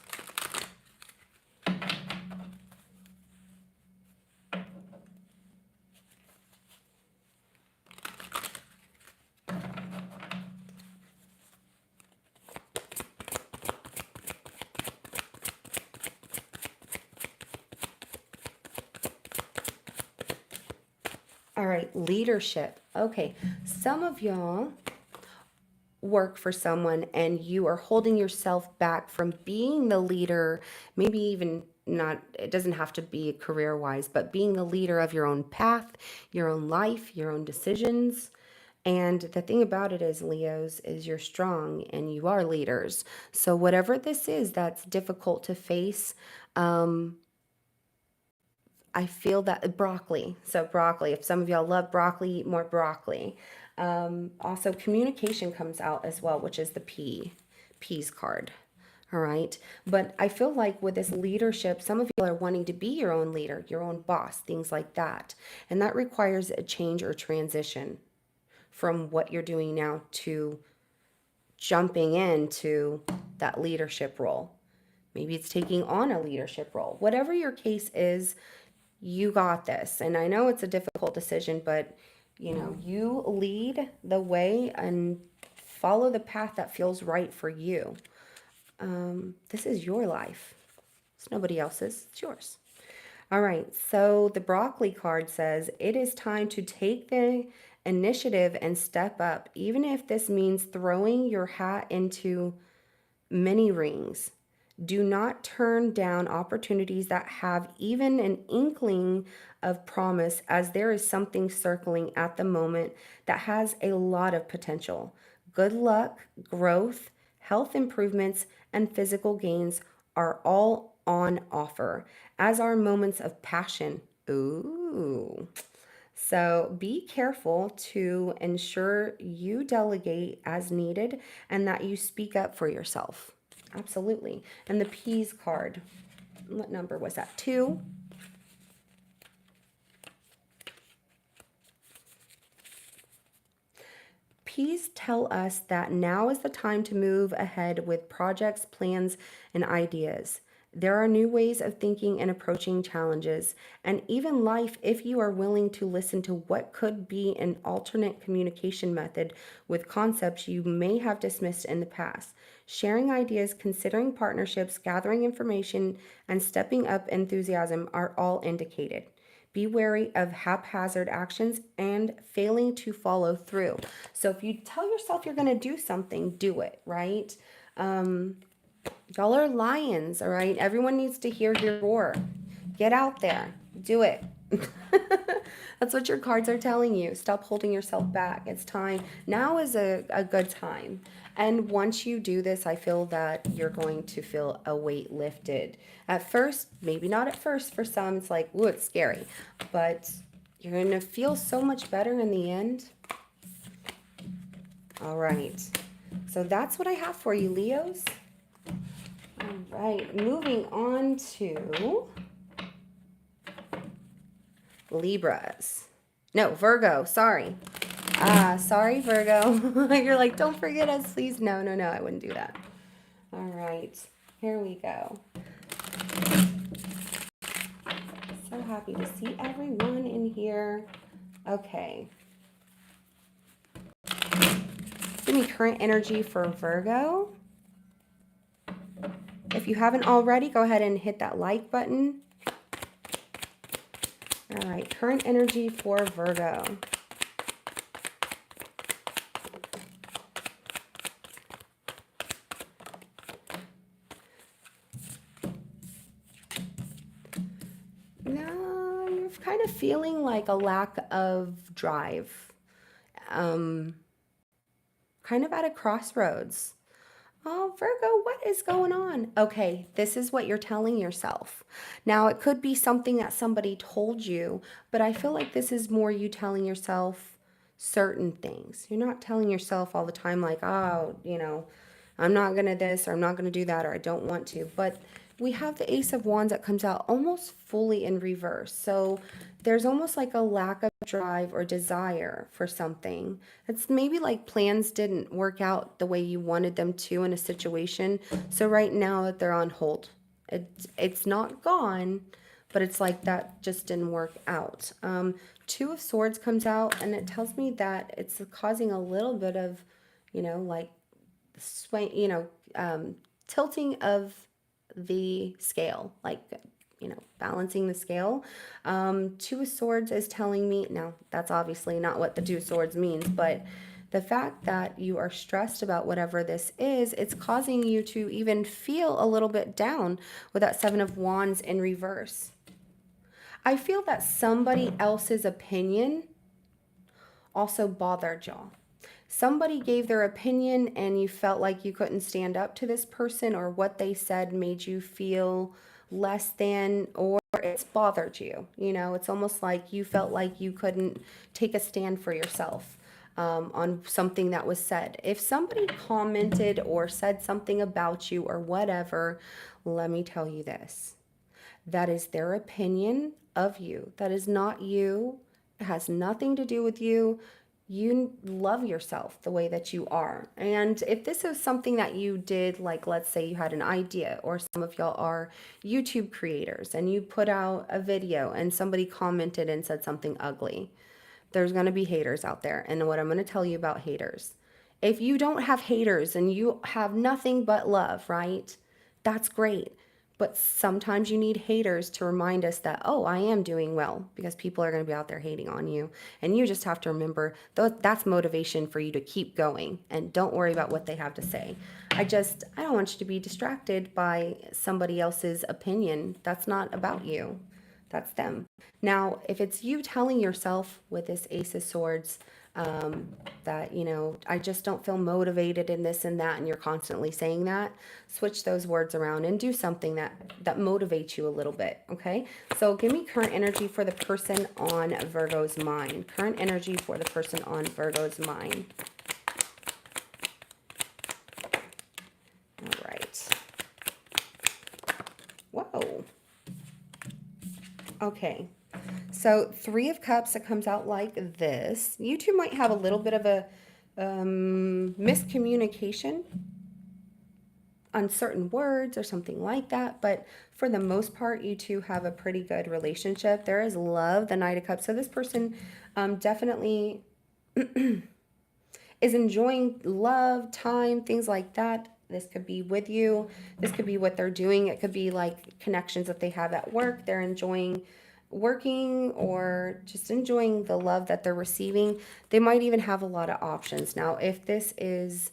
All right, leadership. Okay, some of y'all work for someone and you are holding yourself back from being the leader, maybe even not, it doesn't have to be career-wise, but being the leader of your own path, your own life, your own decisions. And the thing about it is, Leos, is you're strong and you are leaders. So whatever this is that's difficult to face, I feel that broccoli. So broccoli, if some of y'all love broccoli, eat more broccoli. Also communication comes out as well, which is the peas card. All right. But I feel like with this leadership, some of you are wanting to be your own leader, your own boss, things like that. And that requires a change or transition from what you're doing now to jumping into that leadership role. Maybe it's taking on a leadership role. Whatever your case is, you got this. And I know it's a difficult decision, but you lead the way and follow the path that feels right for you. This is your life. It's nobody else's. It's yours. All right. So the broccoli card says, it is time to take the initiative and step up, even if this means throwing your hat into many rings. Do not turn down opportunities that have even an inkling of promise, as there is something circling at the moment that has a lot of potential. Good luck, growth, health improvements, and physical gains are all on offer, as are moments of passion. Ooh. So be careful to ensure you delegate as needed and that you speak up for yourself. Absolutely. And the peas card, what number was that? 2. Please tell us that now is the time to move ahead with projects, plans, and ideas. There are new ways of thinking and approaching challenges, and even life if you are willing to listen to what could be an alternate communication method with concepts you may have dismissed in the past. Sharing ideas, considering partnerships, gathering information, and stepping up enthusiasm are all indicated. Be wary of haphazard actions and failing to follow through. So if you tell yourself you're going to do something, do it, right? Y'all are lions, all right? Everyone needs to hear your roar. Get out there. Do it. That's what your cards are telling you. Stop holding yourself back. It's time. Now is a good time. And once you do this, I feel that you're going to feel a weight lifted. At first, maybe not at first, for some, it's like, ooh, it's scary. But you're going to feel so much better in the end. All right. So that's what I have for you, Leos. All right. Moving on to Libras. No, Virgo. Sorry. Sorry, Virgo. You're like, don't forget us, please. No, I wouldn't do that. All right, here we go. So happy to see everyone in here. Okay. Give me current energy for Virgo. If you haven't already, go ahead and hit that like button. All right, current energy for Virgo. No, you're kind of feeling like a lack of drive. Kind of at a crossroads. Oh, Virgo, what is going on? Okay, this is what you're telling yourself. Now, it could be something that somebody told you, but I feel like this is more you telling yourself certain things. You're not telling yourself all the time like, oh, I'm not going to this or I'm not going to do that or I don't want to. But we have the Ace of Wands that comes out almost fully in reverse. So there's almost like a lack of drive or desire for something. It's maybe like plans didn't work out the way you wanted them to in a situation. So right now that they're on hold, it's not gone, but it's like that just didn't work out. Two of Swords comes out and it tells me that it's causing a little bit of, like sway, tilting of the scale, like balancing the scale. Two of Swords is telling me, now that's obviously not what the Two of Swords means, but the fact that you are stressed about whatever this is, it's causing you to even feel a little bit down with that Seven of Wands in reverse. I feel that somebody else's opinion also bothered y'all. Somebody gave their opinion and you felt like you couldn't stand up to this person, or what they said made you feel less than, or it's bothered you. It's almost like you felt like you couldn't take a stand for yourself on something that was said. If somebody commented or said something about you or whatever, let me tell you this. That is their opinion of you. That is not you. It has nothing to do with you. You love yourself the way that you are. And if this is something that you did, like let's say you had an idea, or some of y'all are YouTube creators and you put out a video and somebody commented and said something ugly, there's going to be haters out there. And what I'm going to tell you about haters, if you don't have haters and you have nothing but love, right? That's great. But sometimes you need haters to remind us that, oh, I am doing well, because people are going to be out there hating on you. And you just have to remember that's motivation for you to keep going, and don't worry about what they have to say. I don't want you to be distracted by somebody else's opinion. That's not about you. That's them. Now, if it's you telling yourself with this Ace of Swords, that, I just don't feel motivated in this and that, and you're constantly saying that, switch those words around and do something that motivates you a little bit, okay? So give me current energy for the person on Virgo's mind. Current energy for the person on Virgo's mind. All right. Whoa. Okay. So Three of Cups, that comes out like this. You two might have a little bit of a miscommunication on certain words or something like that. But for the most part, you two have a pretty good relationship. There is love, the Knight of Cups. So this person definitely is enjoying love, time, things like that. This could be with you. This could be what they're doing. It could be like connections that they have at work. They're enjoying working or just enjoying the love that they're receiving. They might even have a lot of options. Now, if this is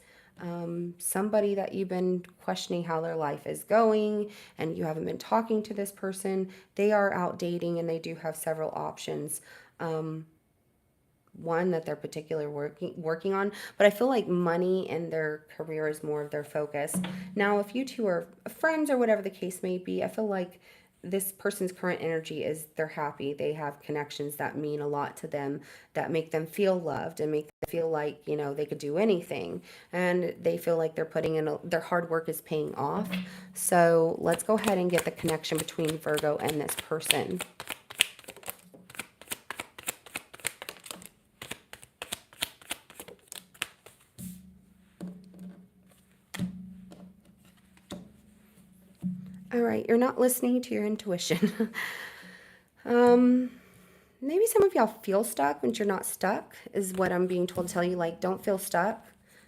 somebody that you've been questioning how their life is going and you haven't been talking to this person, they are out dating and they do have several options. One that they're particularly working on, but I feel like money and their career is more of their focus. Now, if you two are friends or whatever the case may be, I feel like this person's current energy is they're happy. They have connections that mean a lot to them, that make them feel loved and make them feel like, you know, they could do anything. And they feel like they're putting in their hard work is paying off. So let's go ahead and get the connection between Virgo and this person. All right, you're not listening to your intuition. Maybe some of y'all feel stuck, but you're not stuck, is what I'm being told to tell you. Like, don't feel stuck.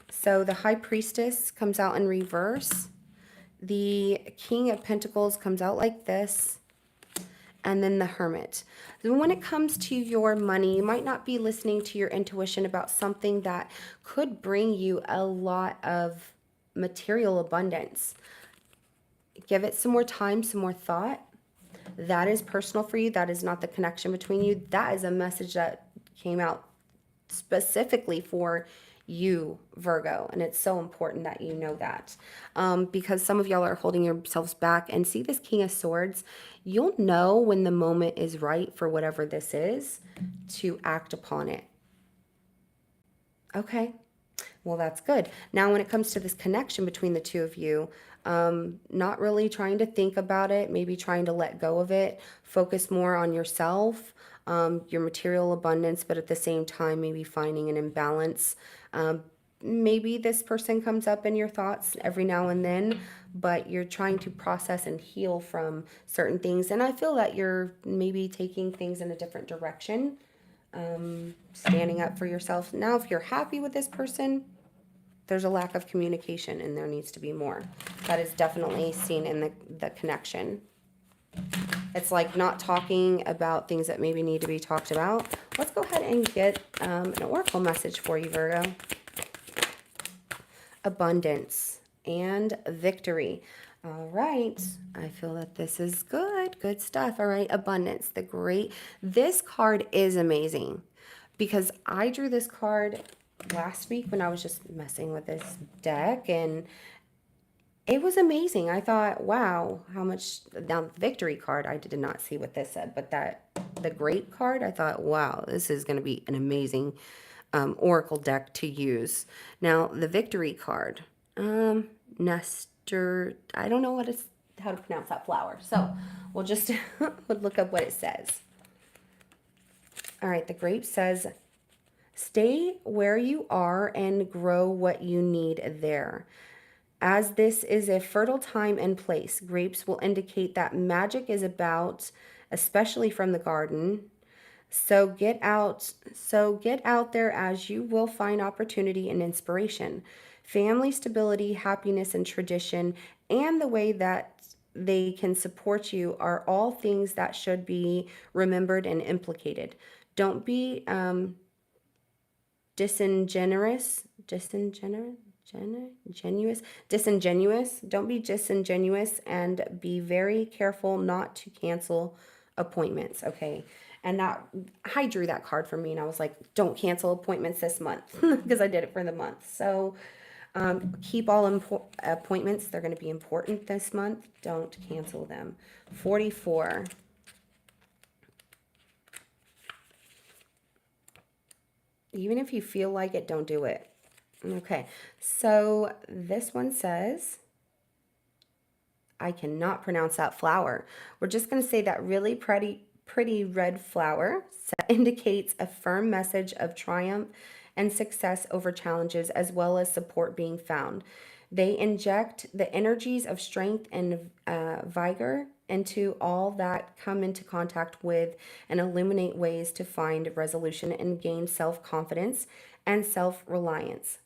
So the High Priestess comes out in reverse. The King of Pentacles comes out like this. And then the Hermit. When it comes to your money, you might not be listening to your intuition about something that could bring you a lot of material abundance. Give it some more time, some more thought. That is personal for you. That is not the connection between you. That is a message that came out specifically for you, Virgo. And it's so important that you know that. Because some of y'all are holding yourselves back. And see this King of Swords, you'll know when the moment is right for whatever this is to act upon it. Okay. Well, that's good. Now, when it comes to this connection between the two of you, not really trying to think about it, maybe trying to let go of it, focus more on yourself, your material abundance, but at the same time, maybe finding an imbalance. Maybe this person comes up in your thoughts every now and then, but you're trying to process and heal from certain things. And I feel that you're maybe taking things in a different direction. Standing up for yourself. Now, if you're happy with this person, there's a lack of communication and there needs to be more. That is definitely seen in the connection. It's like not talking about things that maybe need to be talked about. Let's go ahead and get an oracle message for you, Virgo. Abundance and victory. All right. I feel that this is good. Good stuff. All right. Abundance. This card is amazing because I drew this card last week when I was just messing with this deck and it was amazing. I thought, wow, how much. Now, the victory card, I did not see what this said, but the great card, I thought, wow, this is going to be an amazing oracle deck to use. Now, the victory card, Nestor, I don't know how to pronounce that flower. So we'll just we'll look up what it says. All right, the grape says, stay where you are and grow what you need there. As this is a fertile time and place, grapes will indicate that magic is about, especially from the garden. So get out there as you will find opportunity and inspiration. Family stability, happiness, and tradition, and the way that they can support you are all things that should be remembered and implicated. Don't be disingenuous. Don't be disingenuous and be very careful not to cancel appointments. Okay. And I drew that card for me and I was like, don't cancel appointments this month because I did it for the month. So keep all appointments. They're going to be important this month. Don't cancel them. 44. Even if you feel like it, don't do it. Okay, so this one says, I cannot pronounce that flower. We're just going to say that really pretty red flower indicates a firm message of triumph and success over challenges, as well as support being found. They inject the energies of strength and vigor into all that come into contact with and illuminate ways to find resolution and gain self confidence and self reliance.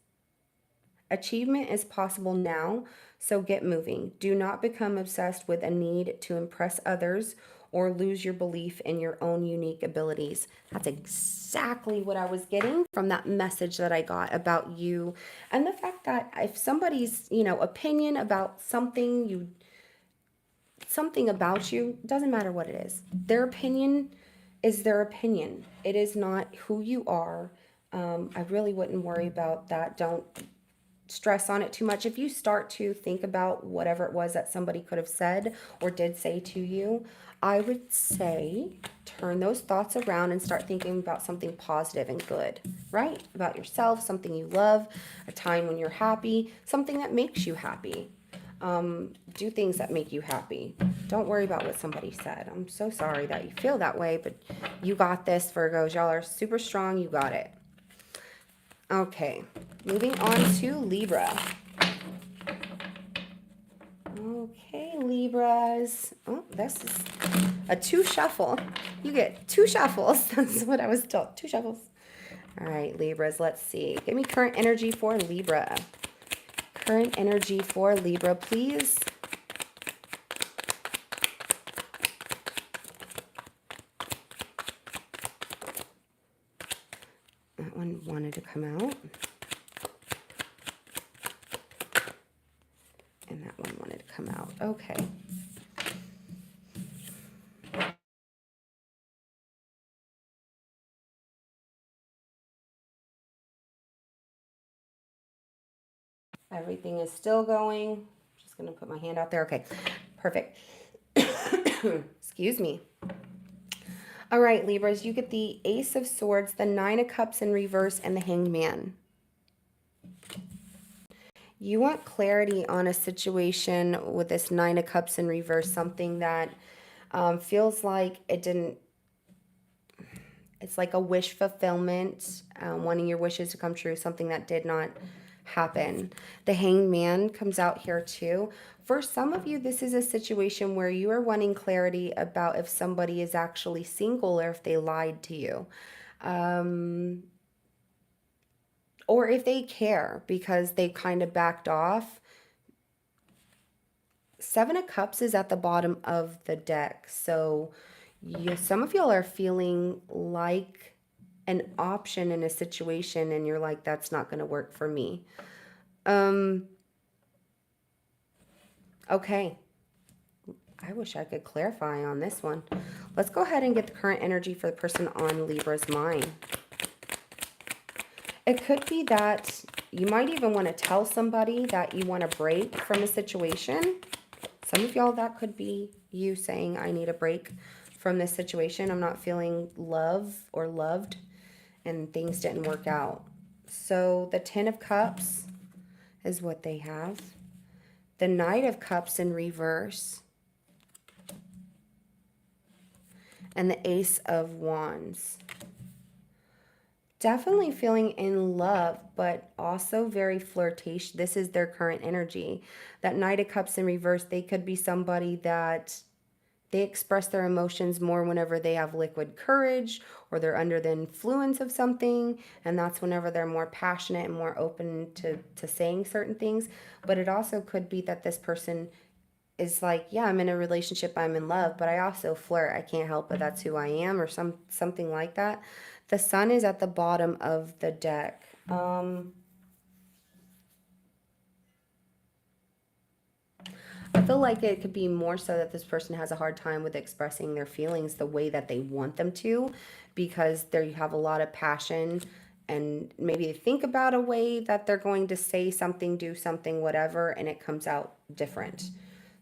Achievement is possible now, so get moving. Do not become obsessed with a need to impress others or lose your belief in your own unique abilities. That's exactly what I was getting from that message that I got about you, and the fact that if somebody's, opinion about something about you, doesn't matter what it is. Their opinion is their opinion. It is not who you are. I really wouldn't worry about that. Don't stress on it too much. If you start to think about whatever it was that somebody could have said or did say to you, I would say turn those thoughts around and start thinking about something positive and good, right? About yourself, something you love, a time when you're happy, something that makes you happy. Do things that make you happy. Don't worry about what somebody said. I'm so sorry that you feel that way, but you got this, Virgos. Y'all are super strong. You got it. Okay, moving on to Libra. Okay, Libras. Oh, this is a 2 shuffle. You get 2 shuffles. That's what I was told. 2 shuffles. All right, Libras, let's see. Give me current energy for Libra. Current energy for Libra, please. That one wanted to come out. And that one wanted to come out. Okay. Everything is still going. Just going to put my hand out there. Okay, perfect. Excuse me. All right, Libras, you get the Ace of Swords, the Nine of Cups in reverse, and the Hanged Man. You want clarity on a situation with this Nine of Cups in reverse, something that feels like it didn't, it's like a wish fulfillment, wanting your wishes to come true, something that did not happen. The Hanged Man comes out here too. For some of you, this is a situation where you are wanting clarity about if somebody is actually single or if they lied to you. Or if they care because they kind of backed off. 7 of Cups is at the bottom of the deck. So some of y'all are feeling like an option in a situation and you're like, that's not going to work for me. Okay. I wish I could clarify on this one. Let's go ahead and get the current energy for the person on Libra's mind. It could be that you might even want to tell somebody that you want a break from a situation. Some of y'all, that could be you saying, I need a break from this situation. I'm not feeling love or loved, and things didn't work out. So the 10 of Cups is what they have. The Knight of Cups in reverse. And the Ace of Wands. Definitely feeling in love, but also very flirtatious. This is their current energy. That Knight of Cups in reverse, they could be somebody that they express their emotions more whenever they have liquid courage or they're under the influence of something. And that's whenever they're more passionate and more open to saying certain things. But it also could be that this person is like, yeah, I'm in a relationship, I'm in love, but I also flirt. I can't help it. That's who I am, or something like that. The Sun is at the bottom of the deck. I feel like it could be more so that this person has a hard time with expressing their feelings the way that they want them to, because there you have a lot of passion, and maybe they think about a way that they're going to say something, do something, whatever, and it comes out different.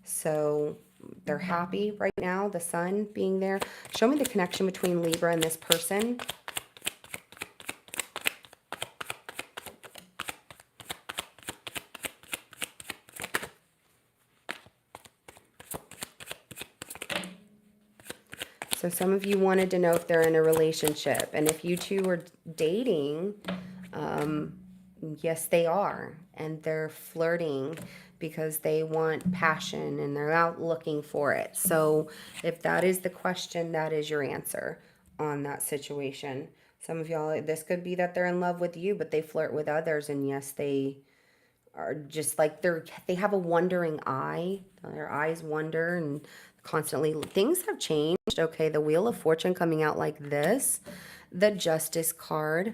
So they're happy right now, the Sun being there. Show me the connection between Libra and this person. So some of you wanted to know if they're in a relationship. And if you two are dating, Yes, they are. And they're flirting because they want passion and they're out looking for it. So if that is the question, that is your answer on that situation. Some of y'all, this could be that they're in love with you, but they flirt with others. And yes, they are just like they have a wondering eye. Their eyes wonder and constantly things have changed. Okay, the Wheel of Fortune coming out like this, the Justice card,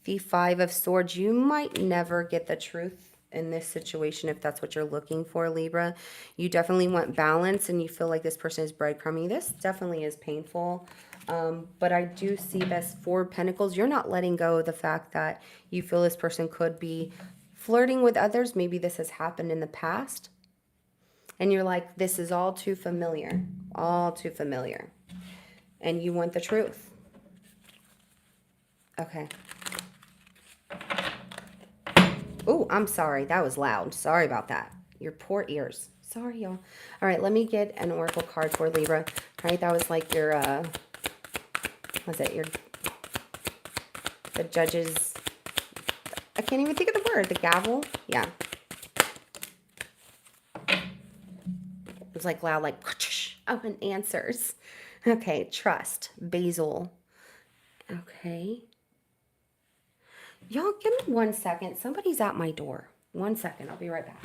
the Five of Swords. You might never get the truth in this situation if that's what you're looking for, Libra. You definitely want balance and you feel like this person is breadcrumbing. This definitely is painful. But I do see this Four of Pentacles. You're not letting go of the fact that you feel this person could be flirting with others. Maybe this has happened in the past. And you're like, this is all too familiar. All too familiar. And you want the truth. Okay. Oh, I'm sorry. That was loud. Sorry about that. Your poor ears. Sorry, y'all. All right, let me get an oracle card for Libra. All right, that was like your, what's it? The judge's, I can't even think of the word. The gavel? Yeah. It was like loud, like, oh, and answers. Okay, trust. Basil. Okay. Y'all, give me 1 second. Somebody's at my door. 1 second. I'll be right back.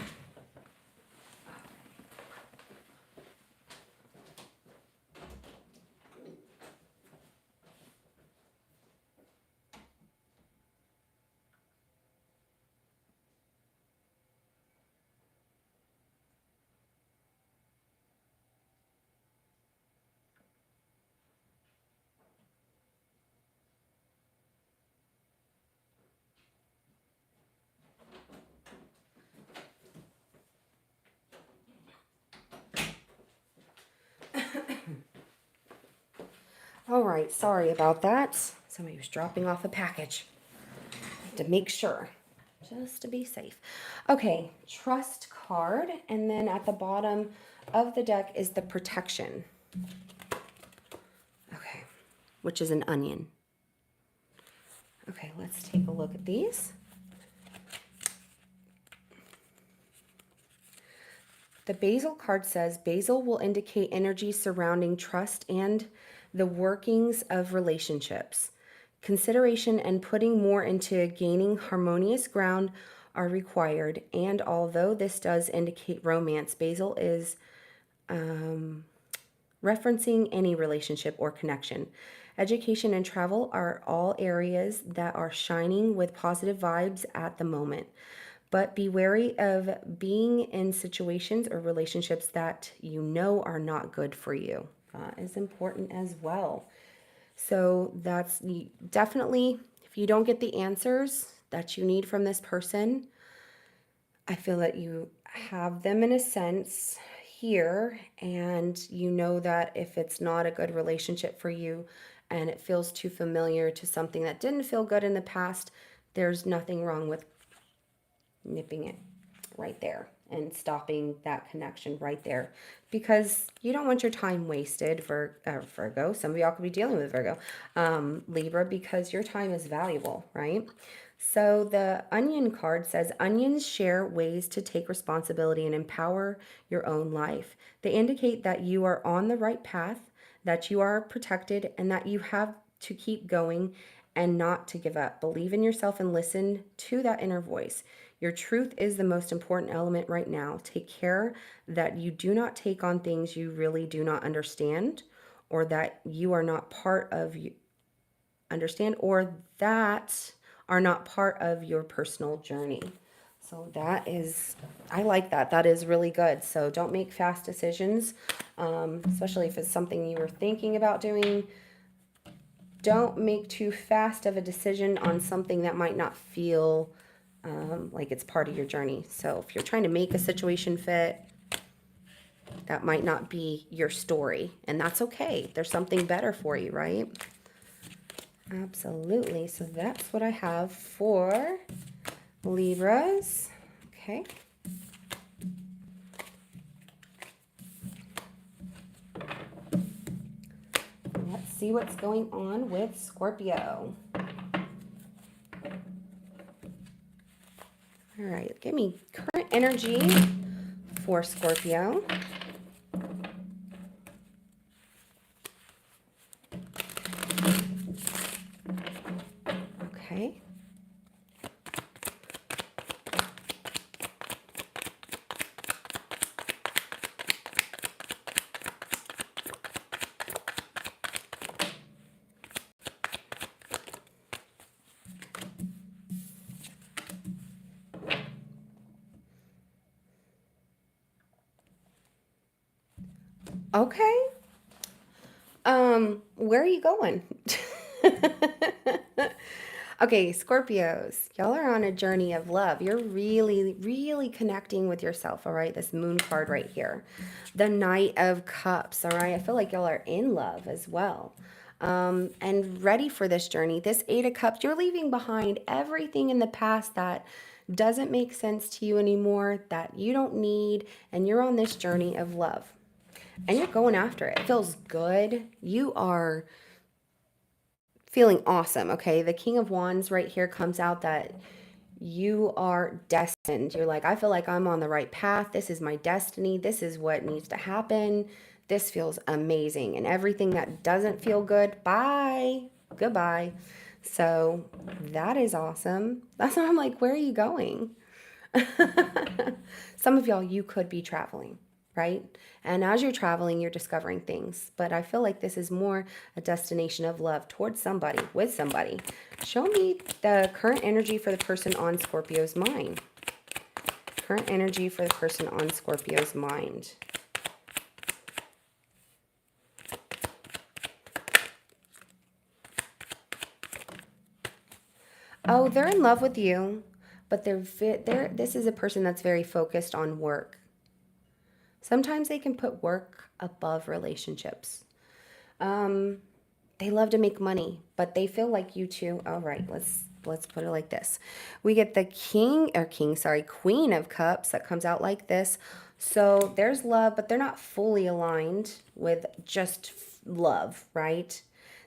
All right, sorry about that. Somebody was dropping off a package. To make sure, just to be safe. Okay, trust card, and then at the bottom of the deck is the protection. Okay, which is an onion. Okay, let's take a look at these. The basil card says basil will indicate energy surrounding trust and the workings of relationships. Consideration and putting more into gaining harmonious ground are required, and although this does indicate romance, basil is referencing any relationship or connection. Education and travel are all areas that are shining with positive vibes at the moment. But be wary of being in situations or relationships that you know are not good for you. That is important as well. So that's definitely, if you don't get the answers that you need from this person, I feel that you have them in a sense here, and you know that if it's not a good relationship for you and it feels too familiar to something that didn't feel good in the past, there's nothing wrong with nipping it right there and stopping that connection right there, because you don't want your time wasted for Virgo. Some of y'all could be dealing with Virgo, Libra, because your time is valuable, right? So the onion card says onions share ways to take responsibility and empower your own life. They indicate that you are on the right path, that you are protected, and that you have to keep going and not to give up. Believe in yourself and listen to that inner voice. Your truth is the most important element right now. Take care that you do not take on things you really do not understand, or that you are not part of you understand, or that are not part of your personal journey. So that is, I like that. That is really good. So don't make fast decisions, especially if it's something you were thinking about doing. Don't make too fast of a decision on something that might not feel like it's part of your journey. So if you're trying to make a situation fit, that might not be your story, and that's okay. There's something better for you, right? Absolutely. So that's what I have for Libras. Okay. Let's see what's going on with Scorpio. All right, give me current energy for Scorpio. Okay. Okay. Where are you going? Okay, Scorpios, y'all are on a journey of love. You're really, really connecting with yourself, all right? This moon card right here. The Knight of Cups, all right? I feel like y'all are in love as well. And ready for this journey. This Eight of Cups, you're leaving behind everything in the past that doesn't make sense to you anymore, that you don't need, and you're on this journey of love. And you're going after it. It feels good. You are feeling awesome, okay? The King of Wands right here comes out that you are destined. You're like, I feel like I'm on the right path. This is my destiny. This is what needs to happen. This feels amazing. And everything that doesn't feel good, bye, goodbye. So that is awesome. That's why I'm like, where are you going? Some of y'all, you could be traveling, right? And as you're traveling, you're discovering things. But I feel like this is more a destination of love towards somebody, with somebody. Show me the current energy for the person on Scorpio's mind. Current energy for the person on Scorpio's mind. Oh, they're in love with you, but this is a person that's very focused on work. Sometimes they can put work above relationships. They love to make money, but they feel like you too. All right, let's put it like this. We get the Queen of Cups that comes out like this. So there's love, but they're not fully aligned with just love, right?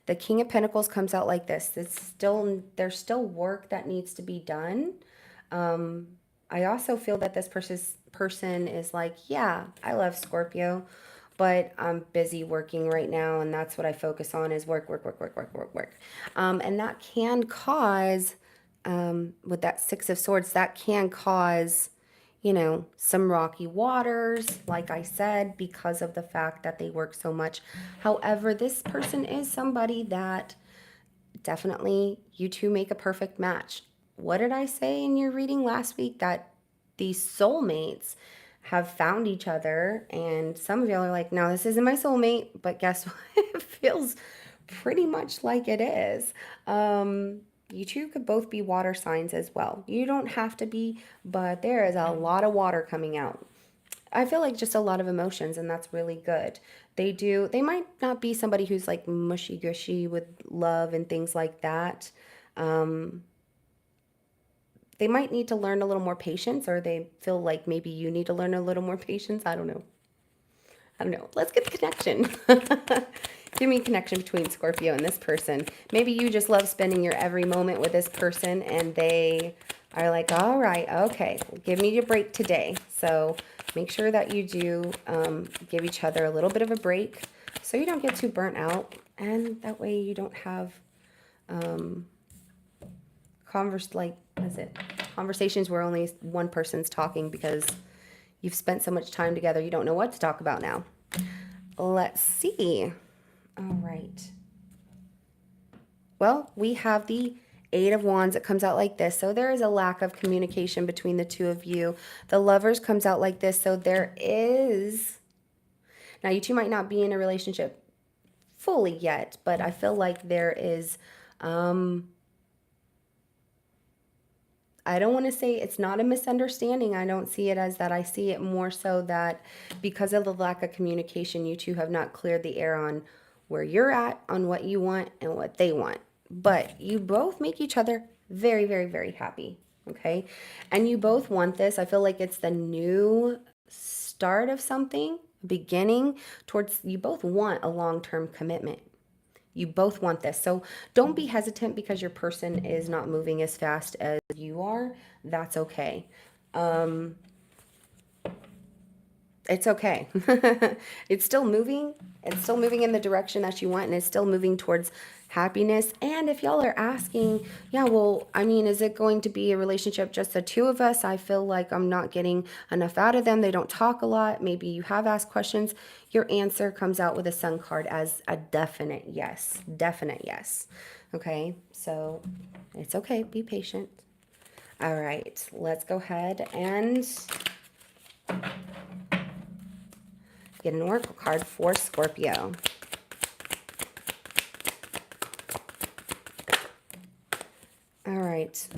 The King of Pentacles comes out like this. There's still work that needs to be done. I also feel that this person is like, yeah, I love Scorpio, but I'm busy working right now, and that's what I focus on is work, work, work, work, work, work, work. And that can cause, with that Six of Swords, that can cause, some rocky waters, like I said, because of the fact that they work so much. However, this person is somebody that definitely you two make a perfect match. What did I say in your reading last week? That these soulmates have found each other, and some of y'all are like, no, this isn't my soulmate, but guess what? It feels pretty much like it is. You two could both be water signs as well. You don't have to be, but there is a lot of water coming out. I feel like just a lot of emotions, and that's really good. They might not be somebody who's like mushy gushy with love and things like that. Um, they might need to learn a little more patience, or they feel like maybe you need to learn a little more patience. I don't know. Let's get the connection. Give me a connection between Scorpio and this person. Maybe you just love spending your every moment with this person, and they are like, all right, okay, give me your break today. So make sure that you do give each other a little bit of a break so you don't get too burnt out. And that way you don't have conversations where only one person's talking because you've spent so much time together you don't know what to talk about now. Let's see. All right. Well, we have the Eight of Wands that comes out like this. So there is a lack of communication between the two of you. The Lovers comes out like this. So there is... Now, you two might not be in a relationship fully yet, but I feel like there is... I don't want to say it's not a misunderstanding. I don't see it as that. I see it more so that because of the lack of communication, you two have not cleared the air on where you're at, on what you want and what they want. But you both make each other very, very, very happy. Okay. And you both want this. I feel like it's the new start of something, beginning towards, you both want a long-term commitment. You both want this. So don't be hesitant because your person is not moving as fast as you are, that's okay. It's okay. It's still moving. It's still moving in the direction that you want, and it's still moving towards happiness. And if y'all are asking, yeah, well, I mean, is it going to be a relationship just the two of us? I feel like I'm not getting enough out of them. They don't talk a lot. Maybe you have asked questions. Your answer comes out with a Sun card as a definite yes. Definite yes. Okay, so it's okay. Be patient. All right, let's go ahead and get an oracle card for Scorpio. All right.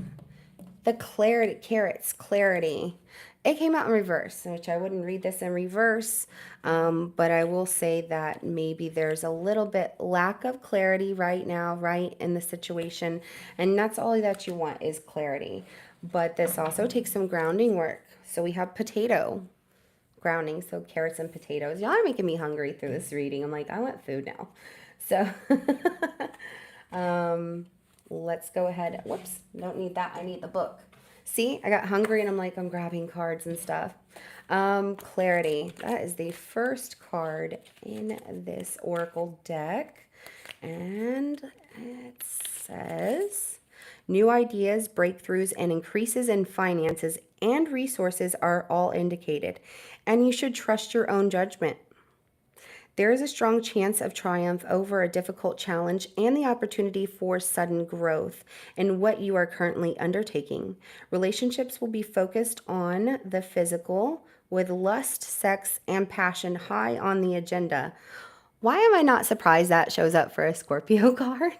The clarity, carrots, clarity. It came out in reverse, which I wouldn't read this in reverse, but I will say that maybe there's a little bit lack of clarity right now, right, in the situation, and that's all that you want is clarity. But this also takes some grounding work. So we have potato grounding, so carrots and potatoes. Y'all are making me hungry through this reading. I'm like, I want food now. So let's go ahead. Whoops, don't need that. I need the book. See, I got hungry and I'm like, I'm grabbing cards and stuff. Clarity. That is the first card in this oracle deck. And it says, new ideas, breakthroughs, and increases in finances and resources are all indicated, and you should trust your own judgment. There is a strong chance of triumph over a difficult challenge and the opportunity for sudden growth in what you are currently undertaking. Relationships will be focused on the physical, with lust, sex, and passion high on the agenda. Why am I not surprised that shows up for a Scorpio card?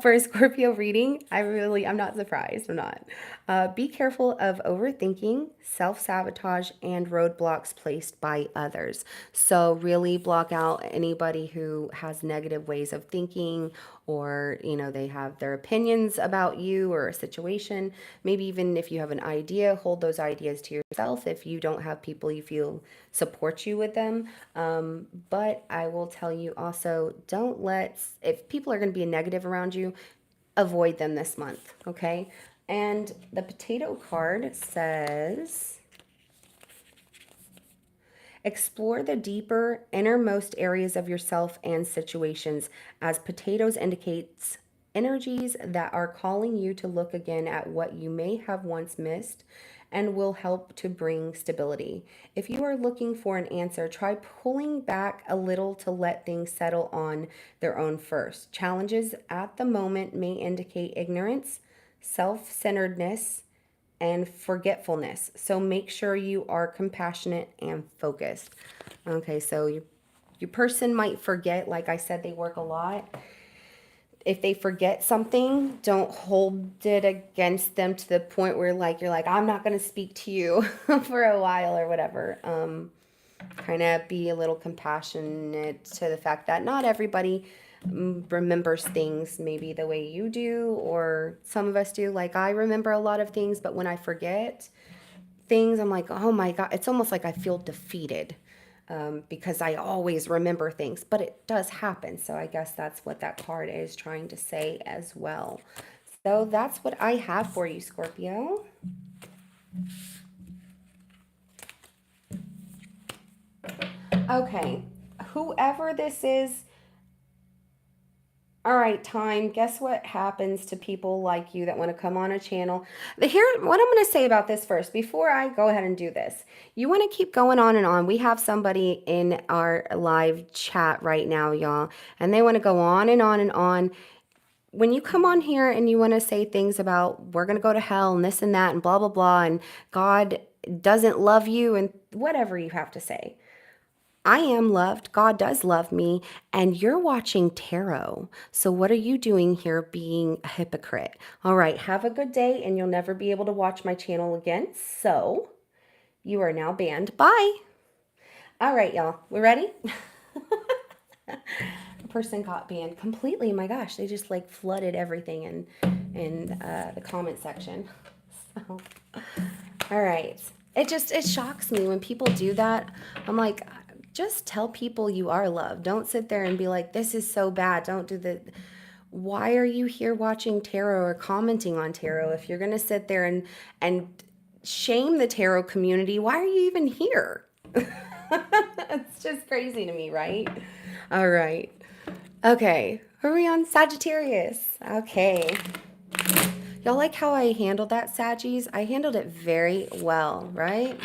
For a Scorpio reading, I'm not surprised. I'm not. Be careful of overthinking, self-sabotage, and roadblocks placed by others. So really block out anybody who has negative ways of thinking, or, they have their opinions about you or a situation. Maybe even if you have an idea, hold those ideas to yourself if you don't have people you feel support you with them. But I will tell you also, if people are going to be negative around you, avoid them this month, okay? And the potato card says, explore the deeper, innermost areas of yourself and situations, as potatoes indicates energies that are calling you to look again at what you may have once missed and will help to bring stability. If you are looking for an answer, try pulling back a little to let things settle on their own first. Challenges at the moment may indicate ignorance, self-centeredness, and forgetfulness. So make sure you are compassionate and focused. Okay, so your person might forget. Like I said, they work a lot. If they forget something, don't hold it against them to the point where you're like, I'm not going to speak to you for a while or whatever. Kind of be a little compassionate to the fact that not everybody remembers things maybe the way you do, or some of us do. Like, I remember a lot of things, but when I forget things, I'm like, oh my God, it's almost like I feel defeated. Because I always remember things, but it does happen. So I guess that's what that card is trying to say as well. So that's what I have for you, Scorpio. Okay, whoever this is, all right, time. Guess what happens to people like you that want to come on a channel? Here, what I'm going to say about this first, before I go ahead and do this. You want to keep going on and on. We have somebody in our live chat right now, y'all, and they want to go on and on and on. When you come on here and you want to say things about we're going to go to hell and this and that and blah, blah, blah, and God doesn't love you and whatever you have to say. I am loved. God does love me. And you're watching tarot. So what are you doing here being a hypocrite? All right. Have a good day, and you'll never be able to watch my channel again. So you are now banned. Bye. All right, y'all. We ready? A person got banned completely. My gosh, they just flooded everything in the comment section. So, all right. It shocks me when people do that. I'm like, just tell people you are loved. Don't sit there and be like, this is so bad. Don't do the... Why are you here watching tarot or commenting on tarot? If you're going to sit there and shame the tarot community, why are you even here? It's just crazy to me, right? All right. Okay. Are we on Sagittarius? Okay. Y'all like how I handled that, Saggies? I handled it very well, right?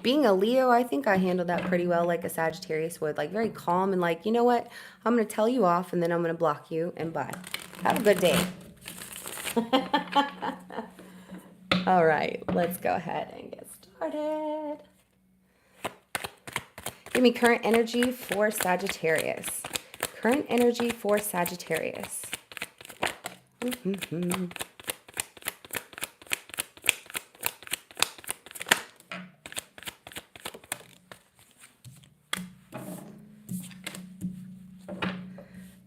Being a Leo, I think I handled that pretty well like a Sagittarius would. Like very calm and like, you know what? I'm going to tell you off and then I'm going to block you and bye. Have a good day. All right, let's go ahead and get started. Give me current energy for Sagittarius. Current energy for Sagittarius.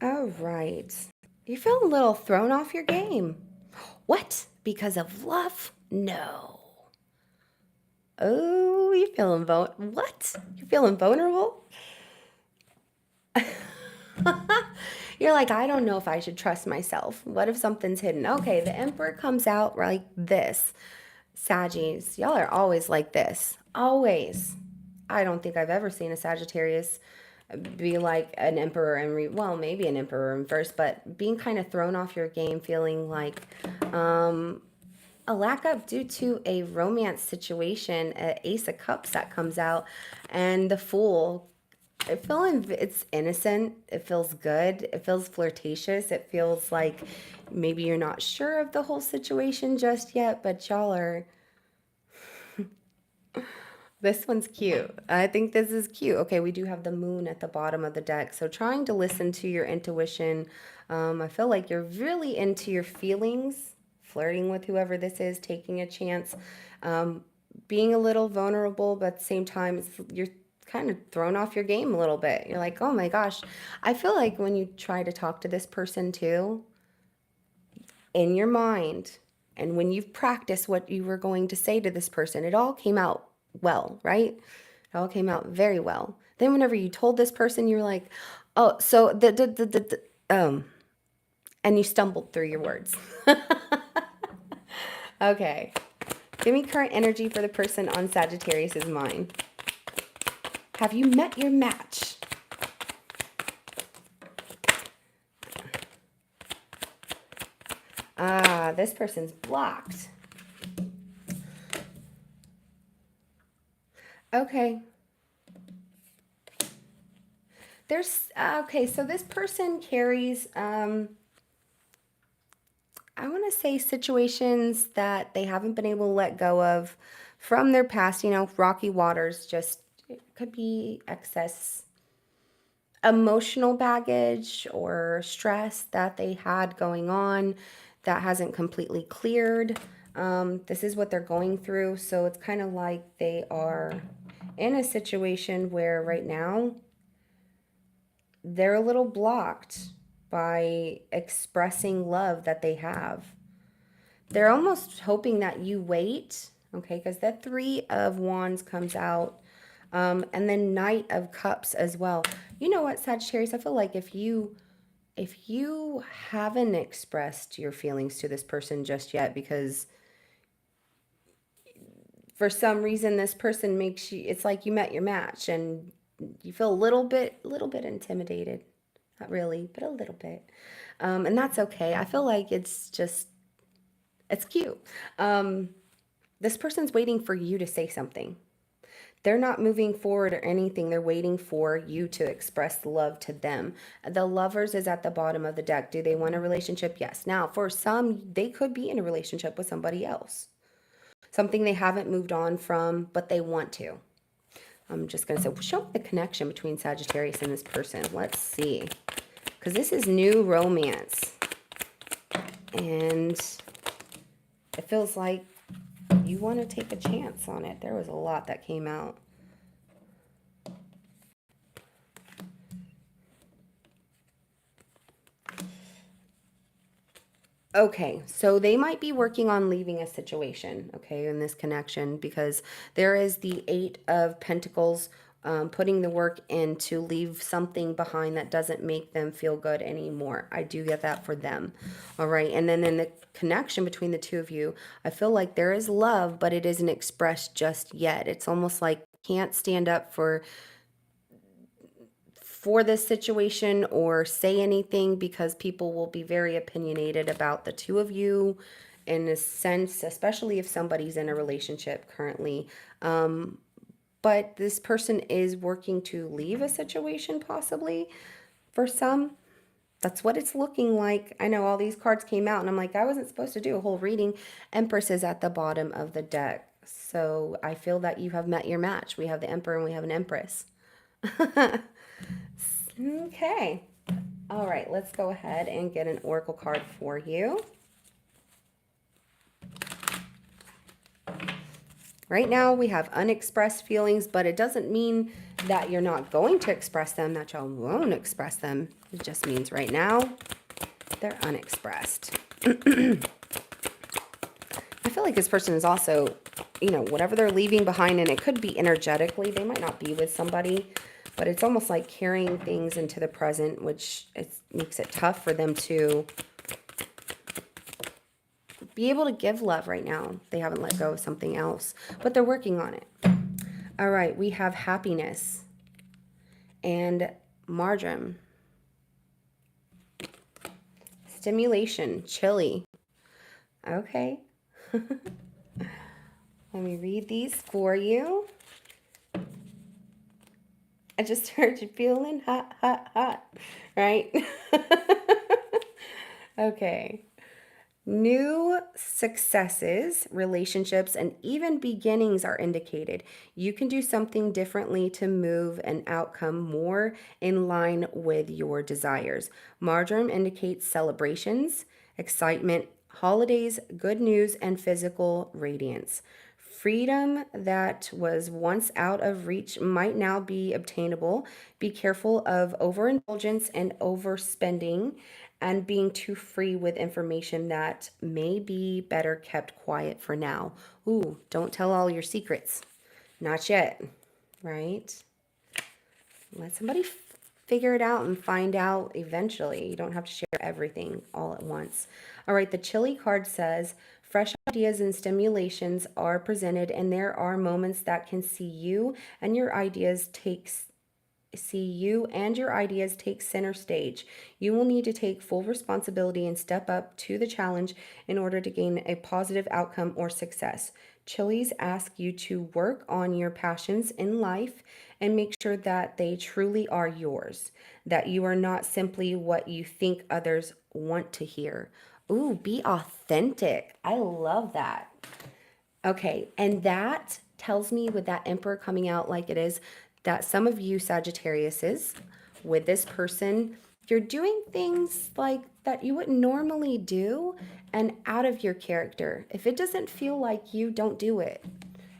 All right. You feel a little thrown off your game. What? Because of love? No. Oh, you feeling what? You're feeling vulnerable? You're like, I don't know if I should trust myself. What if something's hidden? Okay, the Emperor comes out like this. Saggies, y'all are always like this. Always. I don't think I've ever seen a Sagittarius be like an Emperor and well, maybe an Emperor in first, but being kind of thrown off your game, feeling like a lack of due to a romance situation, an Ace of Cups that comes out, and the Fool. It's innocent. It feels good. It feels flirtatious. It feels like maybe you're not sure of the whole situation just yet, but y'all are. This one's cute. I think this is cute. Okay, we do have the moon at the bottom of the deck. So trying to listen to your intuition. I feel like you're really into your feelings, flirting with whoever this is, taking a chance, being a little vulnerable, but at the same time, you're kind of thrown off your game a little bit. You're like, oh my gosh. I feel like when you try to talk to this person too, in your mind, and when you've practiced what you were going to say to this person, it all came out well, right? It all came out very well. Then whenever you told this person, you're like, oh, so and you stumbled through your words. Okay. Give me current energy for the person on Sagittarius's mind. Have you met your match? Ah, this person's blocked. Okay. Okay, so this person carries, I want to say situations that they haven't been able to let go of from their past, rocky waters, just it could be excess emotional baggage or stress that they had going on that hasn't completely cleared. This is what they're going through. So it's kind of like they are in a situation where right now they're a little blocked by expressing love that they have. They're almost hoping that you wait, okay, because the Three of Wands comes out. And then Knight of Cups as well. You know what, Sagittarius? I feel like if you haven't expressed your feelings to this person just yet, because for some reason this person makes you, it's like you met your match and you feel a little bit intimidated. Not really, but a little bit. And that's okay. I feel like it's cute. This person's waiting for you to say something. They're not moving forward or anything. They're waiting for you to express love to them. The Lovers is at the bottom of the deck. Do they want a relationship? Yes. Now, for some, they could be in a relationship with somebody else. Something they haven't moved on from, but they want to. I'm just going to say, show me the connection between Sagittarius and this person. Let's see. Because this is new romance. And it feels like you want to take a chance on it. There was a lot that came out. Okay, so they might be working on leaving a situation, okay, in this connection, because there is the Eight of Pentacles putting the work in to leave something behind that doesn't make them feel good anymore. I do get that for them. All right. And then in the connection between the two of you, I feel like there is love, but it isn't expressed just yet. It's almost like can't stand up for this situation or say anything because people will be very opinionated about the two of you in a sense, especially if somebody's in a relationship currently. But this person is working to leave a situation possibly for some. That's what it's looking like. I know all these cards came out and I'm like, I wasn't supposed to do a whole reading. Empress is at the bottom of the deck. So I feel that you have met your match. We have the Emperor and we have an Empress. Okay. All right, let's go ahead and get an oracle card for you. Right now we have unexpressed feelings, but it doesn't mean that you're not going to express them, that y'all won't express them. It just means right now they're unexpressed. I feel like this person is also, whatever they're leaving behind, and it could be energetically, they might not be with somebody, but it's almost like carrying things into the present, which makes it tough for them to be able to give love right now. They haven't let go of something else, but they're working on it. All right, we have happiness and marjoram. Stimulation, chilly. Okay. Let me read these for you. I just heard you feeling hot, hot, hot, right? Okay. New successes, relationships, and even beginnings are indicated. You can do something differently to move an outcome more in line with your desires. Marjoram indicates celebrations, excitement, holidays, good news, and physical radiance. Freedom that was once out of reach might now be obtainable. Be careful of overindulgence and overspending and being too free with information that may be better kept quiet for now. Ooh, don't tell all your secrets. Not yet, right? Let somebody figure it out and find out eventually. You don't have to share everything all at once. All right, the chilly card says, fresh ideas and stimulations are presented, and there are moments that can see you and your ideas take center stage. You will need to take full responsibility and step up to the challenge in order to gain a positive outcome or success. Chilies ask you to work on your passions in life and make sure that they truly are yours, that you are not simply what you think others want to hear. Ooh, be authentic. I love that. Okay, and that tells me with that Emperor coming out like it is, that some of you Sagittariuses with this person, you're doing things like that you wouldn't normally do and out of your character. If it doesn't feel like you, don't do it.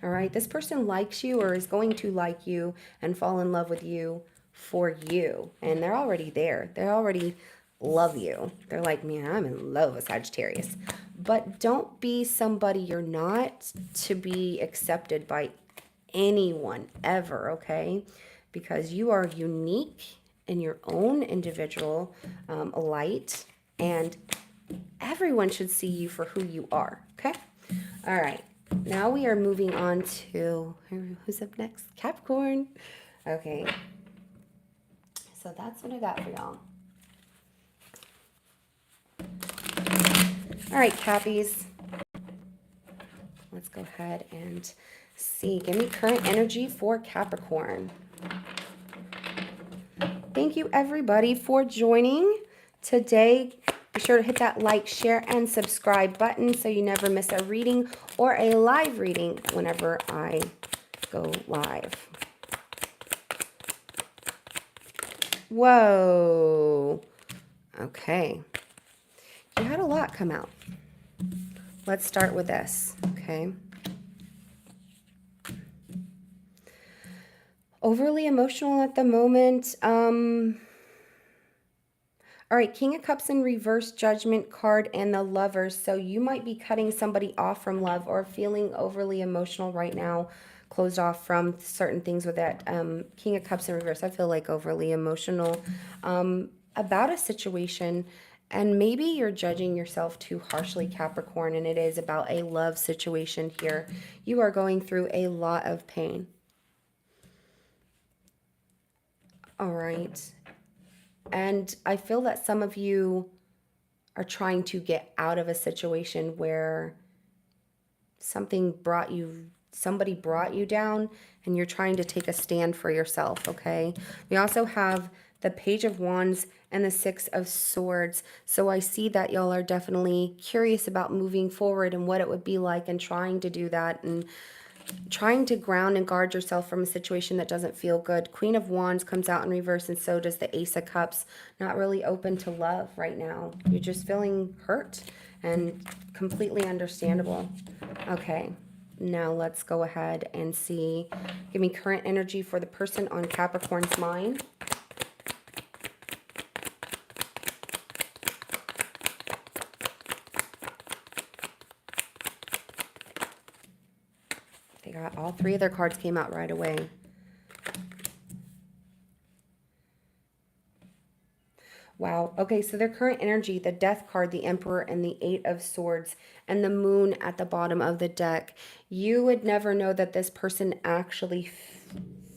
All right, this person likes you or is going to like you and fall in love with you for you. And they're already there. They're already love you. They're like, man, I'm in love with Sagittarius. But don't be somebody you're not to be accepted by anyone ever, okay? Because you are unique in your own individual light, and everyone should see you for who you are, okay? All right. Now we are moving on to, who's up next? Capricorn. Okay. So that's what I got for y'all. All right, Cappies. Let's go ahead and see. Give me current energy for Capricorn. Thank you, everybody, for joining today. Be sure to hit that like, share, and subscribe button so you never miss a reading or a live reading whenever I go live. Whoa. Okay. You had a lot come out. Let's start with this, okay? Overly emotional at the moment. All right, King of Cups in reverse, Judgment card, and the Lovers. So you might be cutting somebody off from love or feeling overly emotional right now. closed off from certain things with that King of Cups in reverse. I feel like overly emotional about a situation. And maybe you're judging yourself too harshly, Capricorn, and it is about a love situation here. You are going through a lot of pain. All right. And I feel that some of you are trying to get out of a situation where somebody brought you down, and you're trying to take a stand for yourself, okay? We also have the Page of Wands and the Six of Swords. So I see that y'all are definitely curious about moving forward and what it would be like, and trying to do that, and trying to ground and guard yourself from a situation that doesn't feel good. Queen of Wands comes out in reverse, and so does the Ace of Cups. Not really open to love right now. You're just feeling hurt, and completely understandable. Okay, now let's go ahead and see. Give me current energy for the person on Capricorn's mind. They got all three of their cards came out right away. Wow. Okay, so their current energy, the Death card, the Emperor, and the Eight of Swords, and the Moon at the bottom of the deck. You would never know that this person actually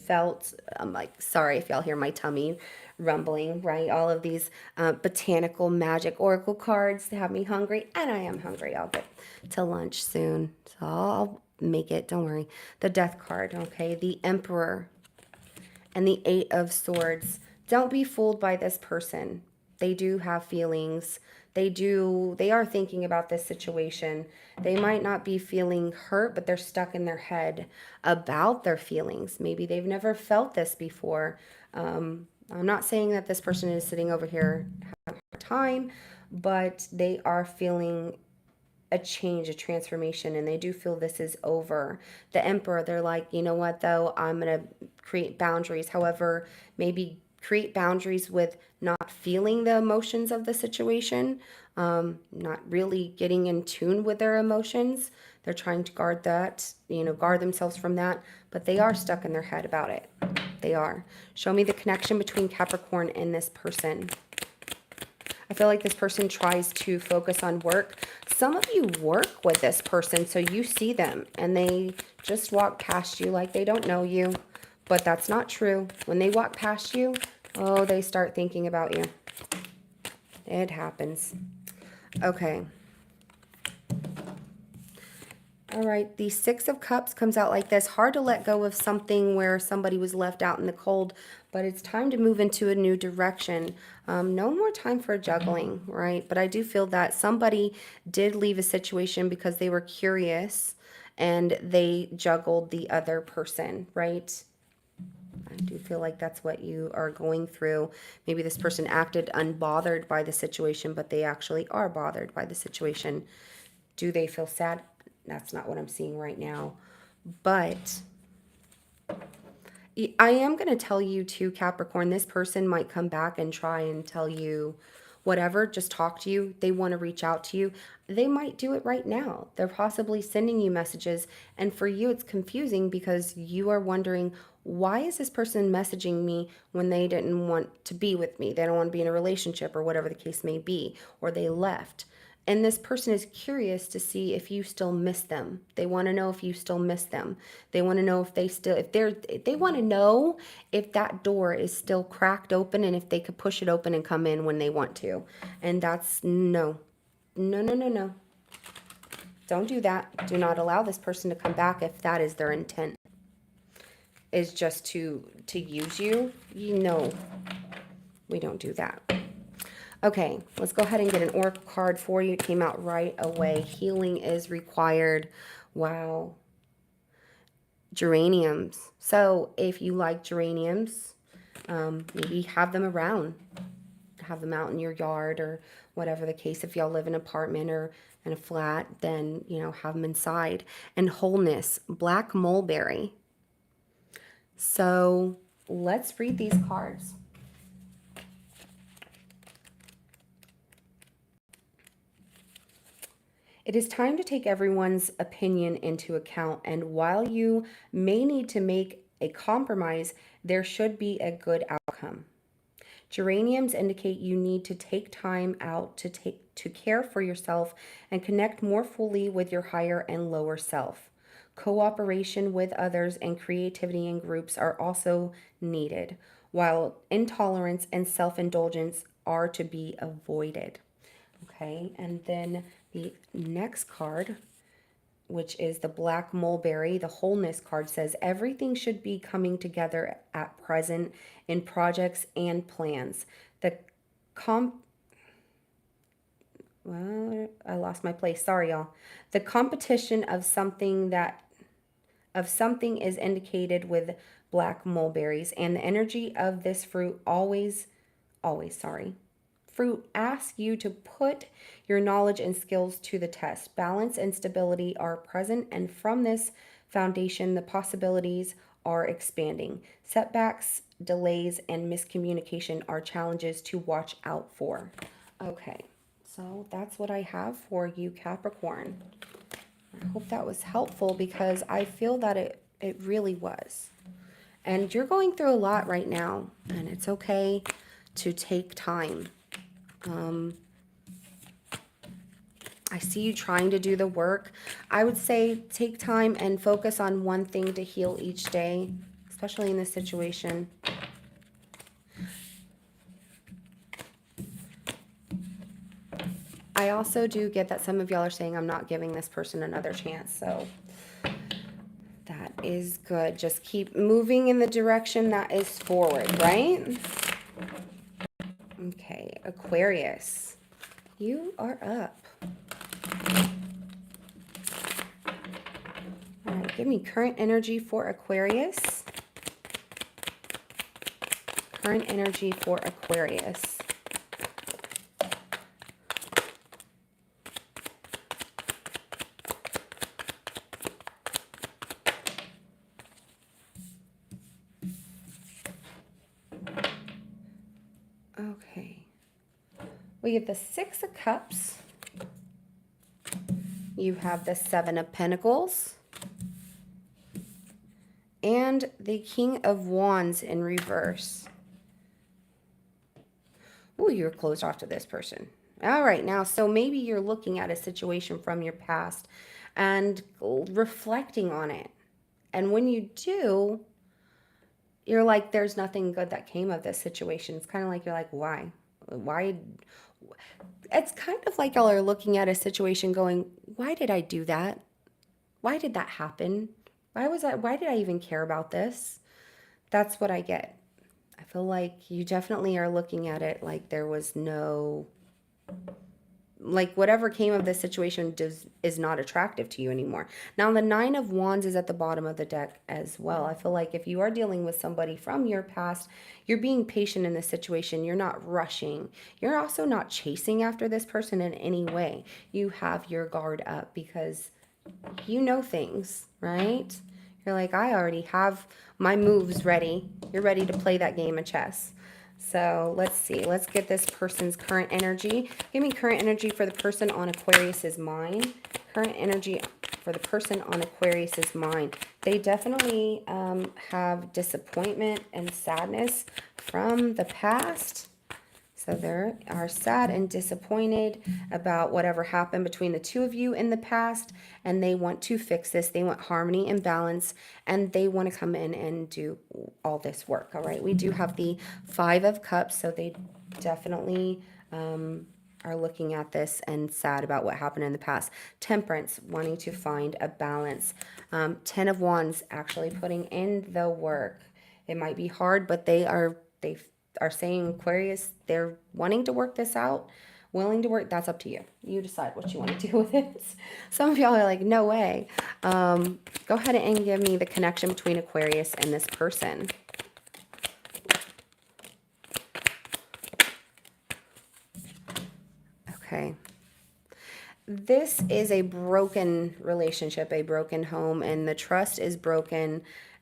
felt, I'm like, sorry if y'all hear my tummy rumbling, right? All of these botanical magic oracle cards have me hungry, and I am hungry. I'll get to lunch soon, so I'll make it, don't worry. The Death card, okay, the Emperor, and the Eight of Swords. Don't be fooled by this person. They do have feelings. They are thinking about this situation. They might not be feeling hurt, but they're stuck in their head about their feelings. Maybe they've never felt this before. I'm not saying that this person is sitting over here having a hard time, but they are feeling a change, a transformation, and they do feel this is over. The Emperor, they're like, you know what, though, I'm going to create boundaries. However, maybe create boundaries with not feeling the emotions of the situation, not really getting in tune with their emotions. They're trying to guard that, guard themselves from that, but they are stuck in their head about it. They are. Show me the connection between Capricorn and this person. I feel like this person tries to focus on work. Some of you work with this person, so you see them, and they just walk past you like they don't know you. But that's not true. When they walk past you, oh, they start thinking about you. It happens. Okay. All right, the Six of Cups comes out like this. Hard to let go of something where somebody was left out in the cold, but it's time to move into a new direction. No more time for juggling, right? But I do feel that somebody did leave a situation because they were curious and they juggled the other person, right? I do feel like that's what you are going through. Maybe this person acted unbothered by the situation, but they actually are bothered by the situation. Do they feel sad? That's not what I'm seeing right now. But I am going to tell you too, Capricorn, this person might come back and try and tell you whatever, just talk to you. They want to reach out to you. They might do it right now. They're possibly sending you messages. And for you, it's confusing because you are wondering, why is this person messaging me when they didn't want to be with me? They don't want to be in a relationship or whatever the case may be, or they left. And this person is curious to see if you still miss them. They want to know if you still miss them. They want to know if they want to know if that door is still cracked open and if they could push it open and come in when they want to. And that's no. No, no, no, no. Don't do that. Do not allow this person to come back if that is their intent. Is just to use you. No, we don't do that. Okay, let's go ahead and get an oracle card for you. It came out right away. Healing is required. Wow. Geraniums. So if you like geraniums, maybe have them around. Have them out in your yard or whatever the case. If y'all live in an apartment or in a flat, then, have them inside. And wholeness. Black mulberry. So let's read these cards. It is time to take everyone's opinion into account, and while you may need to make a compromise, there should be a good outcome. Geraniums indicate you need to take time out to care for yourself and connect more fully with your higher and lower self. Cooperation with others and creativity in groups are also needed, while intolerance and self-indulgence are to be avoided. Okay, and then the next card, which is the Black Mulberry, the wholeness card, says everything should be coming together at present in projects and plans. The well, I lost my place. Sorry, y'all. The competition of something is indicated with black mulberries, and the energy of this fruit asks you to put your knowledge and skills to the test. Balance and stability are present, and from this foundation, the possibilities are expanding. Setbacks, delays, and miscommunication are challenges to watch out for. Okay, so that's what I have for you, Capricorn. I hope that was helpful because I feel that it really was. And you're going through a lot right now, and it's okay to take time. I see you trying to do the work. I would say take time and focus on one thing to heal each day, especially in this situation. I also do get that some of y'all are saying I'm not giving this person another chance, so that is good. Just keep moving in the direction that is forward, right? Okay, Aquarius, you are up. All right, give me current energy for Aquarius. Current energy for Aquarius. Okay. We get the Six of Cups. You have the Seven of Pentacles. And the King of Wands in reverse. Oh, you're closed off to this person. All right, now, so maybe you're looking at a situation from your past and reflecting on it. And when you do, you're like, there's nothing good that came of this situation. It's kind of like, you're like, why? Why? It's kind of like y'all are looking at a situation going, why did I do that? Why did that happen? Why did I even care about this? That's what I get. I feel like you definitely are looking at it like there was no, like whatever came of this situation is not attractive to you anymore. Now the Nine of Wands is at the bottom of the deck as well. I feel like if you are dealing with somebody from your past, you're being patient in this situation. You're not rushing. You're also not chasing after this person in any way. You have your guard up because you know things, right? You're like, I already have my moves ready. You're ready to play that game of chess. So let's see. Let's get this person's current energy. Give me current energy for the person on Aquarius's mind. Current energy for the person on Aquarius's mind. They definitely have disappointment and sadness from the past. So they are sad and disappointed about whatever happened between the two of you in the past, and they want to fix this. They want harmony and balance, and they want to come in and do all this work. All right, we do have the Five of Cups, so they definitely are looking at this and sad about what happened in the past. Temperance, wanting to find a balance. Ten of Wands, actually putting in the work. It might be hard, but they are saying, Aquarius, they're wanting to work this out, willing to work. That's up to you. You decide what you want to do with it. Some of y'all are like, no way. Go ahead and give me the connection between Aquarius and this person. Okay. This is a broken relationship, a broken home, and the trust is broken,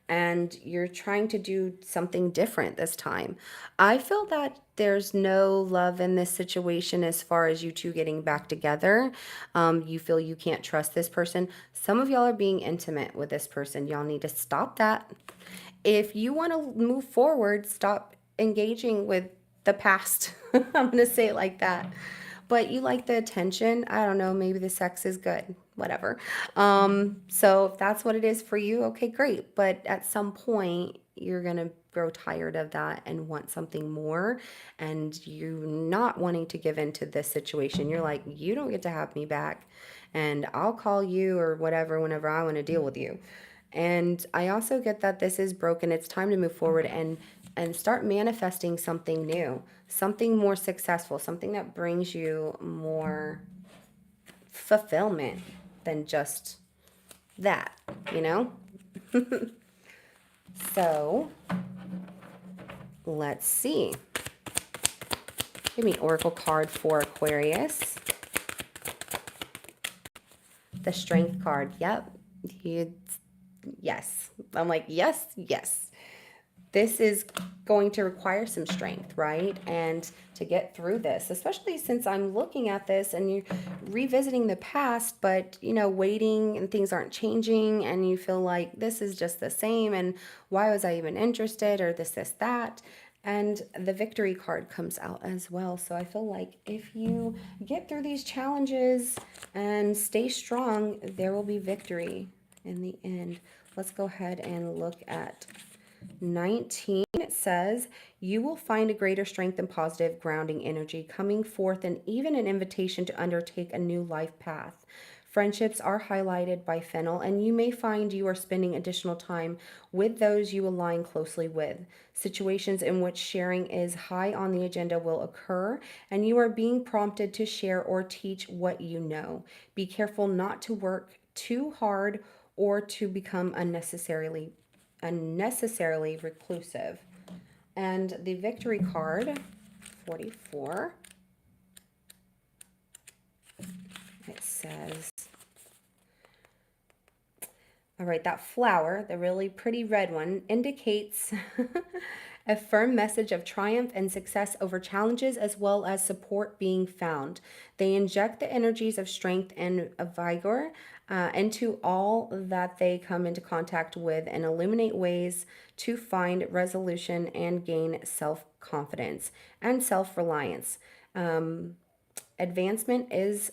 and you're trying to do something different this time. I feel that there's no love in this situation as far as you two getting back together. You feel you can't trust this person. Some of y'all are being intimate with this person. Y'all need to stop that. If you want to move forward, stop engaging with the past. I'm going to say it like that. But you like the attention. I don't know, maybe the sex is good. Whatever. So if that's what it is for you, okay, great. But at some point, you're going to grow tired of that and want something more. And you're not wanting to give in to this situation. You're like, you don't get to have me back. And I'll call you or whatever whenever I want to deal with you. And I also get that this is broken. It's time to move forward and start manifesting something new, something more successful, something that brings you more fulfillment than just that, you know? So, let's see. Give me an oracle card for Aquarius. The Strength card. Yep. Yes. I'm like, yes, yes. This is going to require some strength, right? And to get through this, especially since I'm looking at this and you're revisiting the past, but you know, waiting and things aren't changing and you feel like this is just the same and why was I even interested or this, that. And the victory card comes out as well. So I feel like if you get through these challenges and stay strong, there will be victory in the end. Let's go ahead and look at 19. It says, you will find a greater strength and positive grounding energy coming forth and even an invitation to undertake a new life path. Friendships are highlighted by fennel, and you may find you are spending additional time with those you align closely with. Situations in which sharing is high on the agenda will occur, and you are being prompted to share or teach what you know. Be careful not to work too hard or to become unnecessarily reclusive. And the victory card, 44, it says, all right, that flower, the really pretty red one, indicates a firm message of triumph and success over challenges as well as support being found. They inject the energies of strength and vigor into all that they come into contact with and illuminate ways to find resolution and gain self-confidence and self-reliance. Advancement is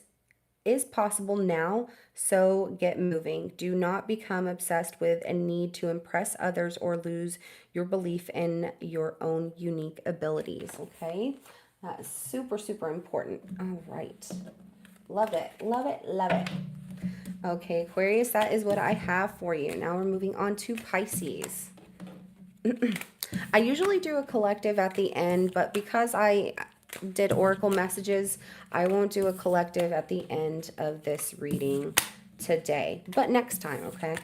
possible now, so get moving. Do not become obsessed with a need to impress others or lose your belief in your own unique abilities, okay? That is super, super important. All right. Love it, love it, love it. Okay, Aquarius, that is what I have for you. Now we're moving on to Pisces. I usually do a collective at the end, but because I did oracle messages, I won't do a collective at the end of this reading today, but next time, okay?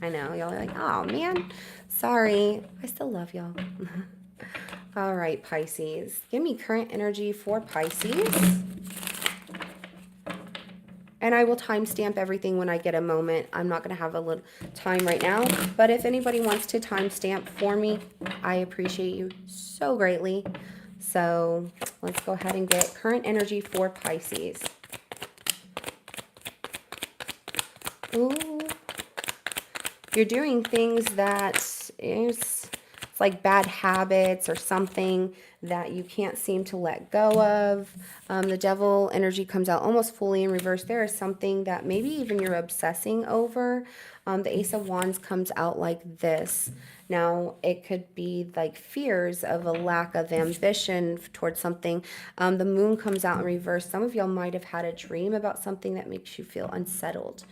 I know y'all are like, oh man, sorry. I still love y'all. All right, Pisces, give me current energy for Pisces. And I will timestamp everything when I get a moment. I'm not going to have a little time right now, but if anybody wants to timestamp for me, I appreciate you so greatly. So let's go ahead and get current energy for Pisces. Ooh. You're doing things that it's like bad habits or something that you can't seem to let go of. The devil energy comes out almost fully in reverse. There is something that maybe even you're obsessing over. The Ace of Wands comes out like this. Now, it could be like fears of a lack of ambition towards something. The moon comes out in reverse. Some of y'all might have had a dream about something that makes you feel unsettled.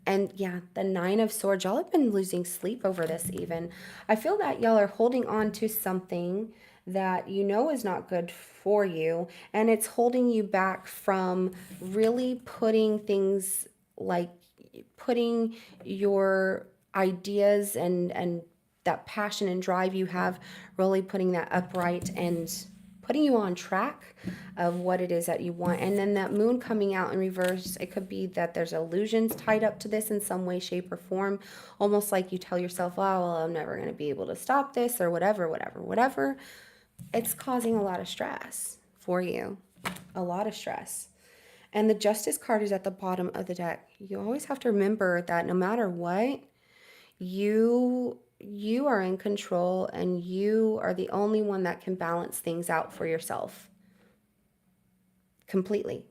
And yeah, the Nine of Swords, y'all have been losing sleep over this even. I feel that y'all are holding on to something that you know is not good for you, and it's holding you back from really putting things like putting your ideas and that passion and drive you have, really putting that upright and putting you on track of what it is that you want. And then that moon coming out in reverse, it could be that there's illusions tied up to this in some way, shape, or form. Almost like you tell yourself, oh, well, I'm never going to be able to stop this, or whatever, whatever, whatever. It's causing a lot of stress for you. A lot of stress. And the Justice card is at the bottom of the deck. You always have to remember that no matter what, you are in control, and you are the only one that can balance things out for yourself completely.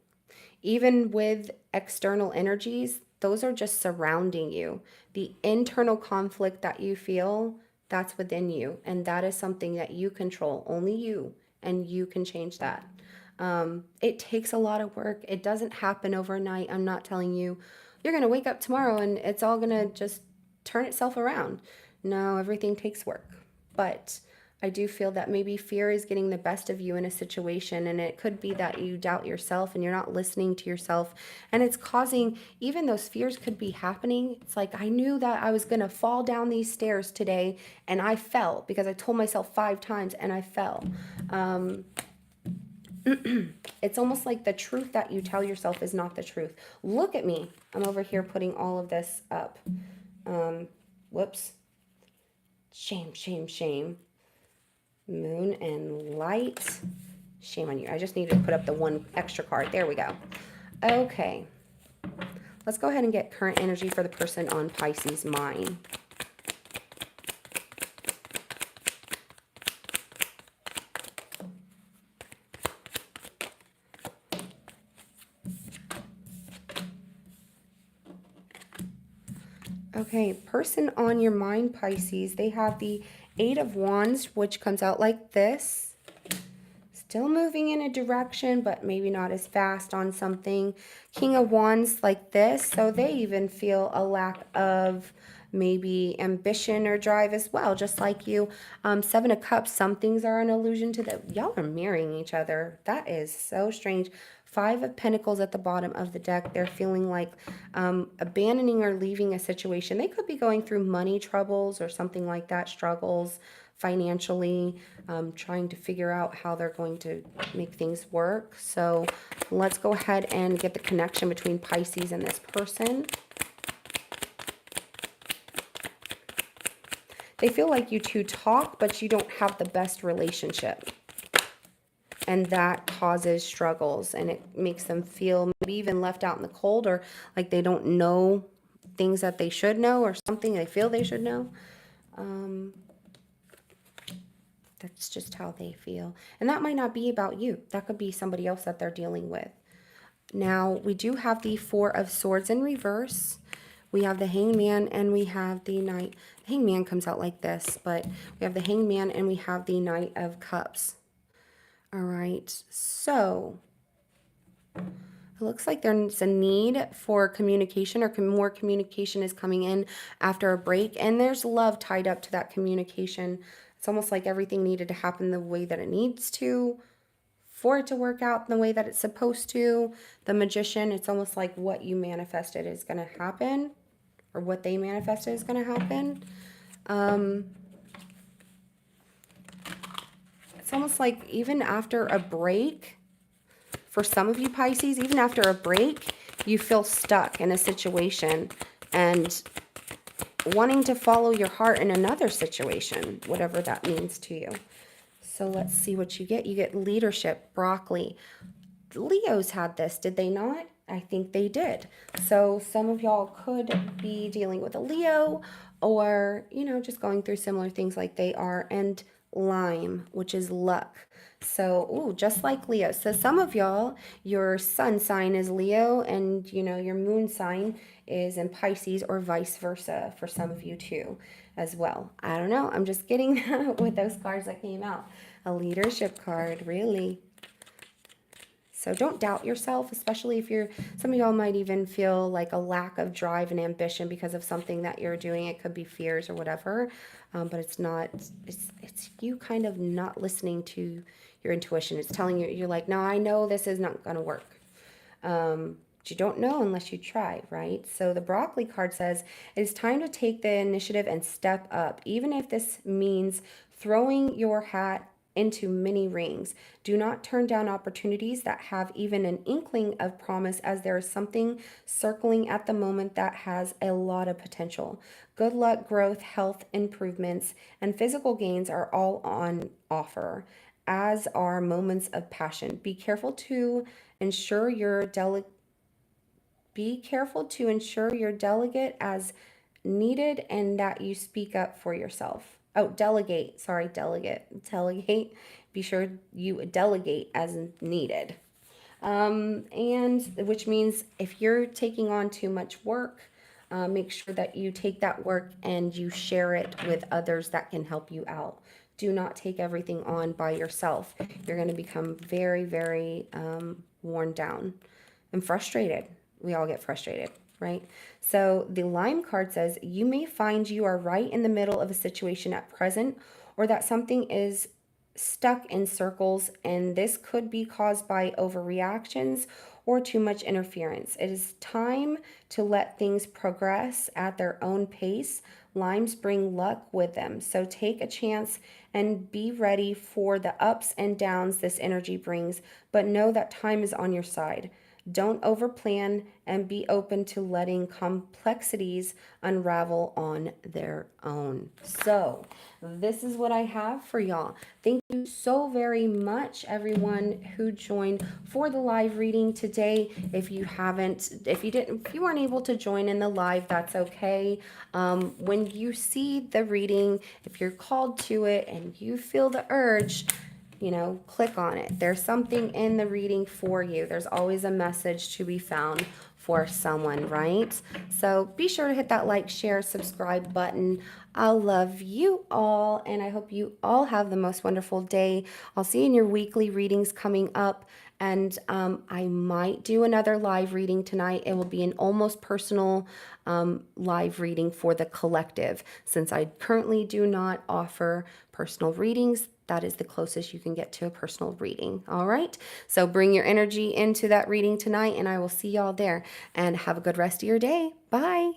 Even with external energies, those are just surrounding you. The internal conflict that you feel, that's within you, and that is something that you control, only you, and you can change that. It takes a lot of work. It doesn't happen overnight. I'm not telling you you're going to wake up tomorrow and it's all going to just turn itself around. No, everything takes work. But I do feel that maybe fear is getting the best of you in a situation, and it could be that you doubt yourself and you're not listening to yourself, and it's causing, even those fears could be happening. It's like, I knew that I was going to fall down these stairs today, and I fell because I told myself 5 times and I fell. It's almost like the truth that you tell yourself is not the truth. Look at me. I'm over here putting all of this up. Whoops. Shame, shame, shame. Moon and light. Shame on you. I just needed to put up the one extra card. There we go. Okay. Let's go ahead and get current energy for the person on Pisces mind. Okay, person on your mind, Pisces, they have the 8 of Wands, which comes out like this. Still moving in a direction, but maybe not as fast on something. King of Wands like this, so they even feel a lack of maybe ambition or drive as well, just like you. 7 of Cups, some things are an illusion to that. Y'all are marrying each other. That is so strange. 5 of Pentacles at the bottom of the deck. They're feeling like abandoning or leaving a situation. They could be going through money troubles or something like that, struggles financially, trying to figure out how they're going to make things work. So let's go ahead and get the connection between Pisces and this person. They feel like you two talk, but you don't have the best relationship. And that causes struggles, and it makes them feel maybe even left out in the cold, or like they don't know things that they should know, or something they feel they should know. That's just how they feel. And that might not be about you. That could be somebody else that they're dealing with. Now, we do have the 4 of Swords in reverse. We have the Hangman and we have the Knight. The Hangman comes out like this, but we have the Hangman and we have the Knight of Cups. All right, so it looks like there's a need for communication, or more communication is coming in after a break, and there's love tied up to that communication. It's almost like everything needed to happen the way that it needs to for it to work out in the way that it's supposed to. The Magician, it's almost like what you manifested is going to happen, or what they manifested is going to happen. It's almost like even after a break, for some of you Pisces, even after a break, you feel stuck in a situation and wanting to follow your heart in another situation, whatever that means to you. So let's see what you get. You get leadership, broccoli. Leos had this, did they not? I think they did. So some of y'all could be dealing with a Leo, or, you know, just going through similar things like they are. And lime, which is luck. So, ooh, just like Leo. So some of y'all, your sun sign is Leo, and, you know, your moon sign is in Pisces, or vice versa for some of you too as well. I don't know. I'm just getting that with those cards that came out. A leadership card, really. So don't doubt yourself, especially if some of y'all might even feel like a lack of drive and ambition because of something that you're doing. It could be fears or whatever, but it's not, it's you kind of not listening to your intuition. It's telling you, you're like, no, I know this is not going to work. But you don't know unless you try, right? So the broccoli card says, it is time to take the initiative and step up, even if this means throwing your hat into many rings. Do not turn down opportunities that have even an inkling of promise, as there is something circling at the moment that has a lot of potential. Good luck, growth, health improvements, and physical gains are all on offer, as are moments of passion. Ensure your dele- be careful to ensure your delegate as needed and that you speak up for yourself. Oh, delegate. Sorry, delegate. Delegate. Be sure you delegate as needed. And which means if you're taking on too much work, make sure that you take that work and you share it with others that can help you out. Do not take everything on by yourself. You're going to become very, very worn down and frustrated. We all get frustrated, right? So the Lime card says you may find you are right in the middle of a situation at present, or that something is stuck in circles, and this could be caused by overreactions or too much interference. It is time to let things progress at their own pace. Limes bring luck with them, so take a chance and be ready for the ups and downs this energy brings, but know that time is on your side. Don't overplan and be open to letting complexities unravel on their own. So, this is what I have for y'all. Thank you so very much, everyone who joined for the live reading today. If you weren't able to join in the live, that's okay. When you see the reading, if you're called to it and you feel the urge, click on it. There's something in the reading for you. There's always a message to be found for someone, right? So be sure to hit that like, share, subscribe button. I love you all, and I hope you all have the most wonderful day. I'll see you in your weekly readings coming up, and I might do another live reading tonight. It will be an almost personal live reading for the collective. Since I currently do not offer personal readings, that is the closest you can get to a personal reading. All right. So bring your energy into that reading tonight, and I will see y'all there. And have a good rest of your day. Bye.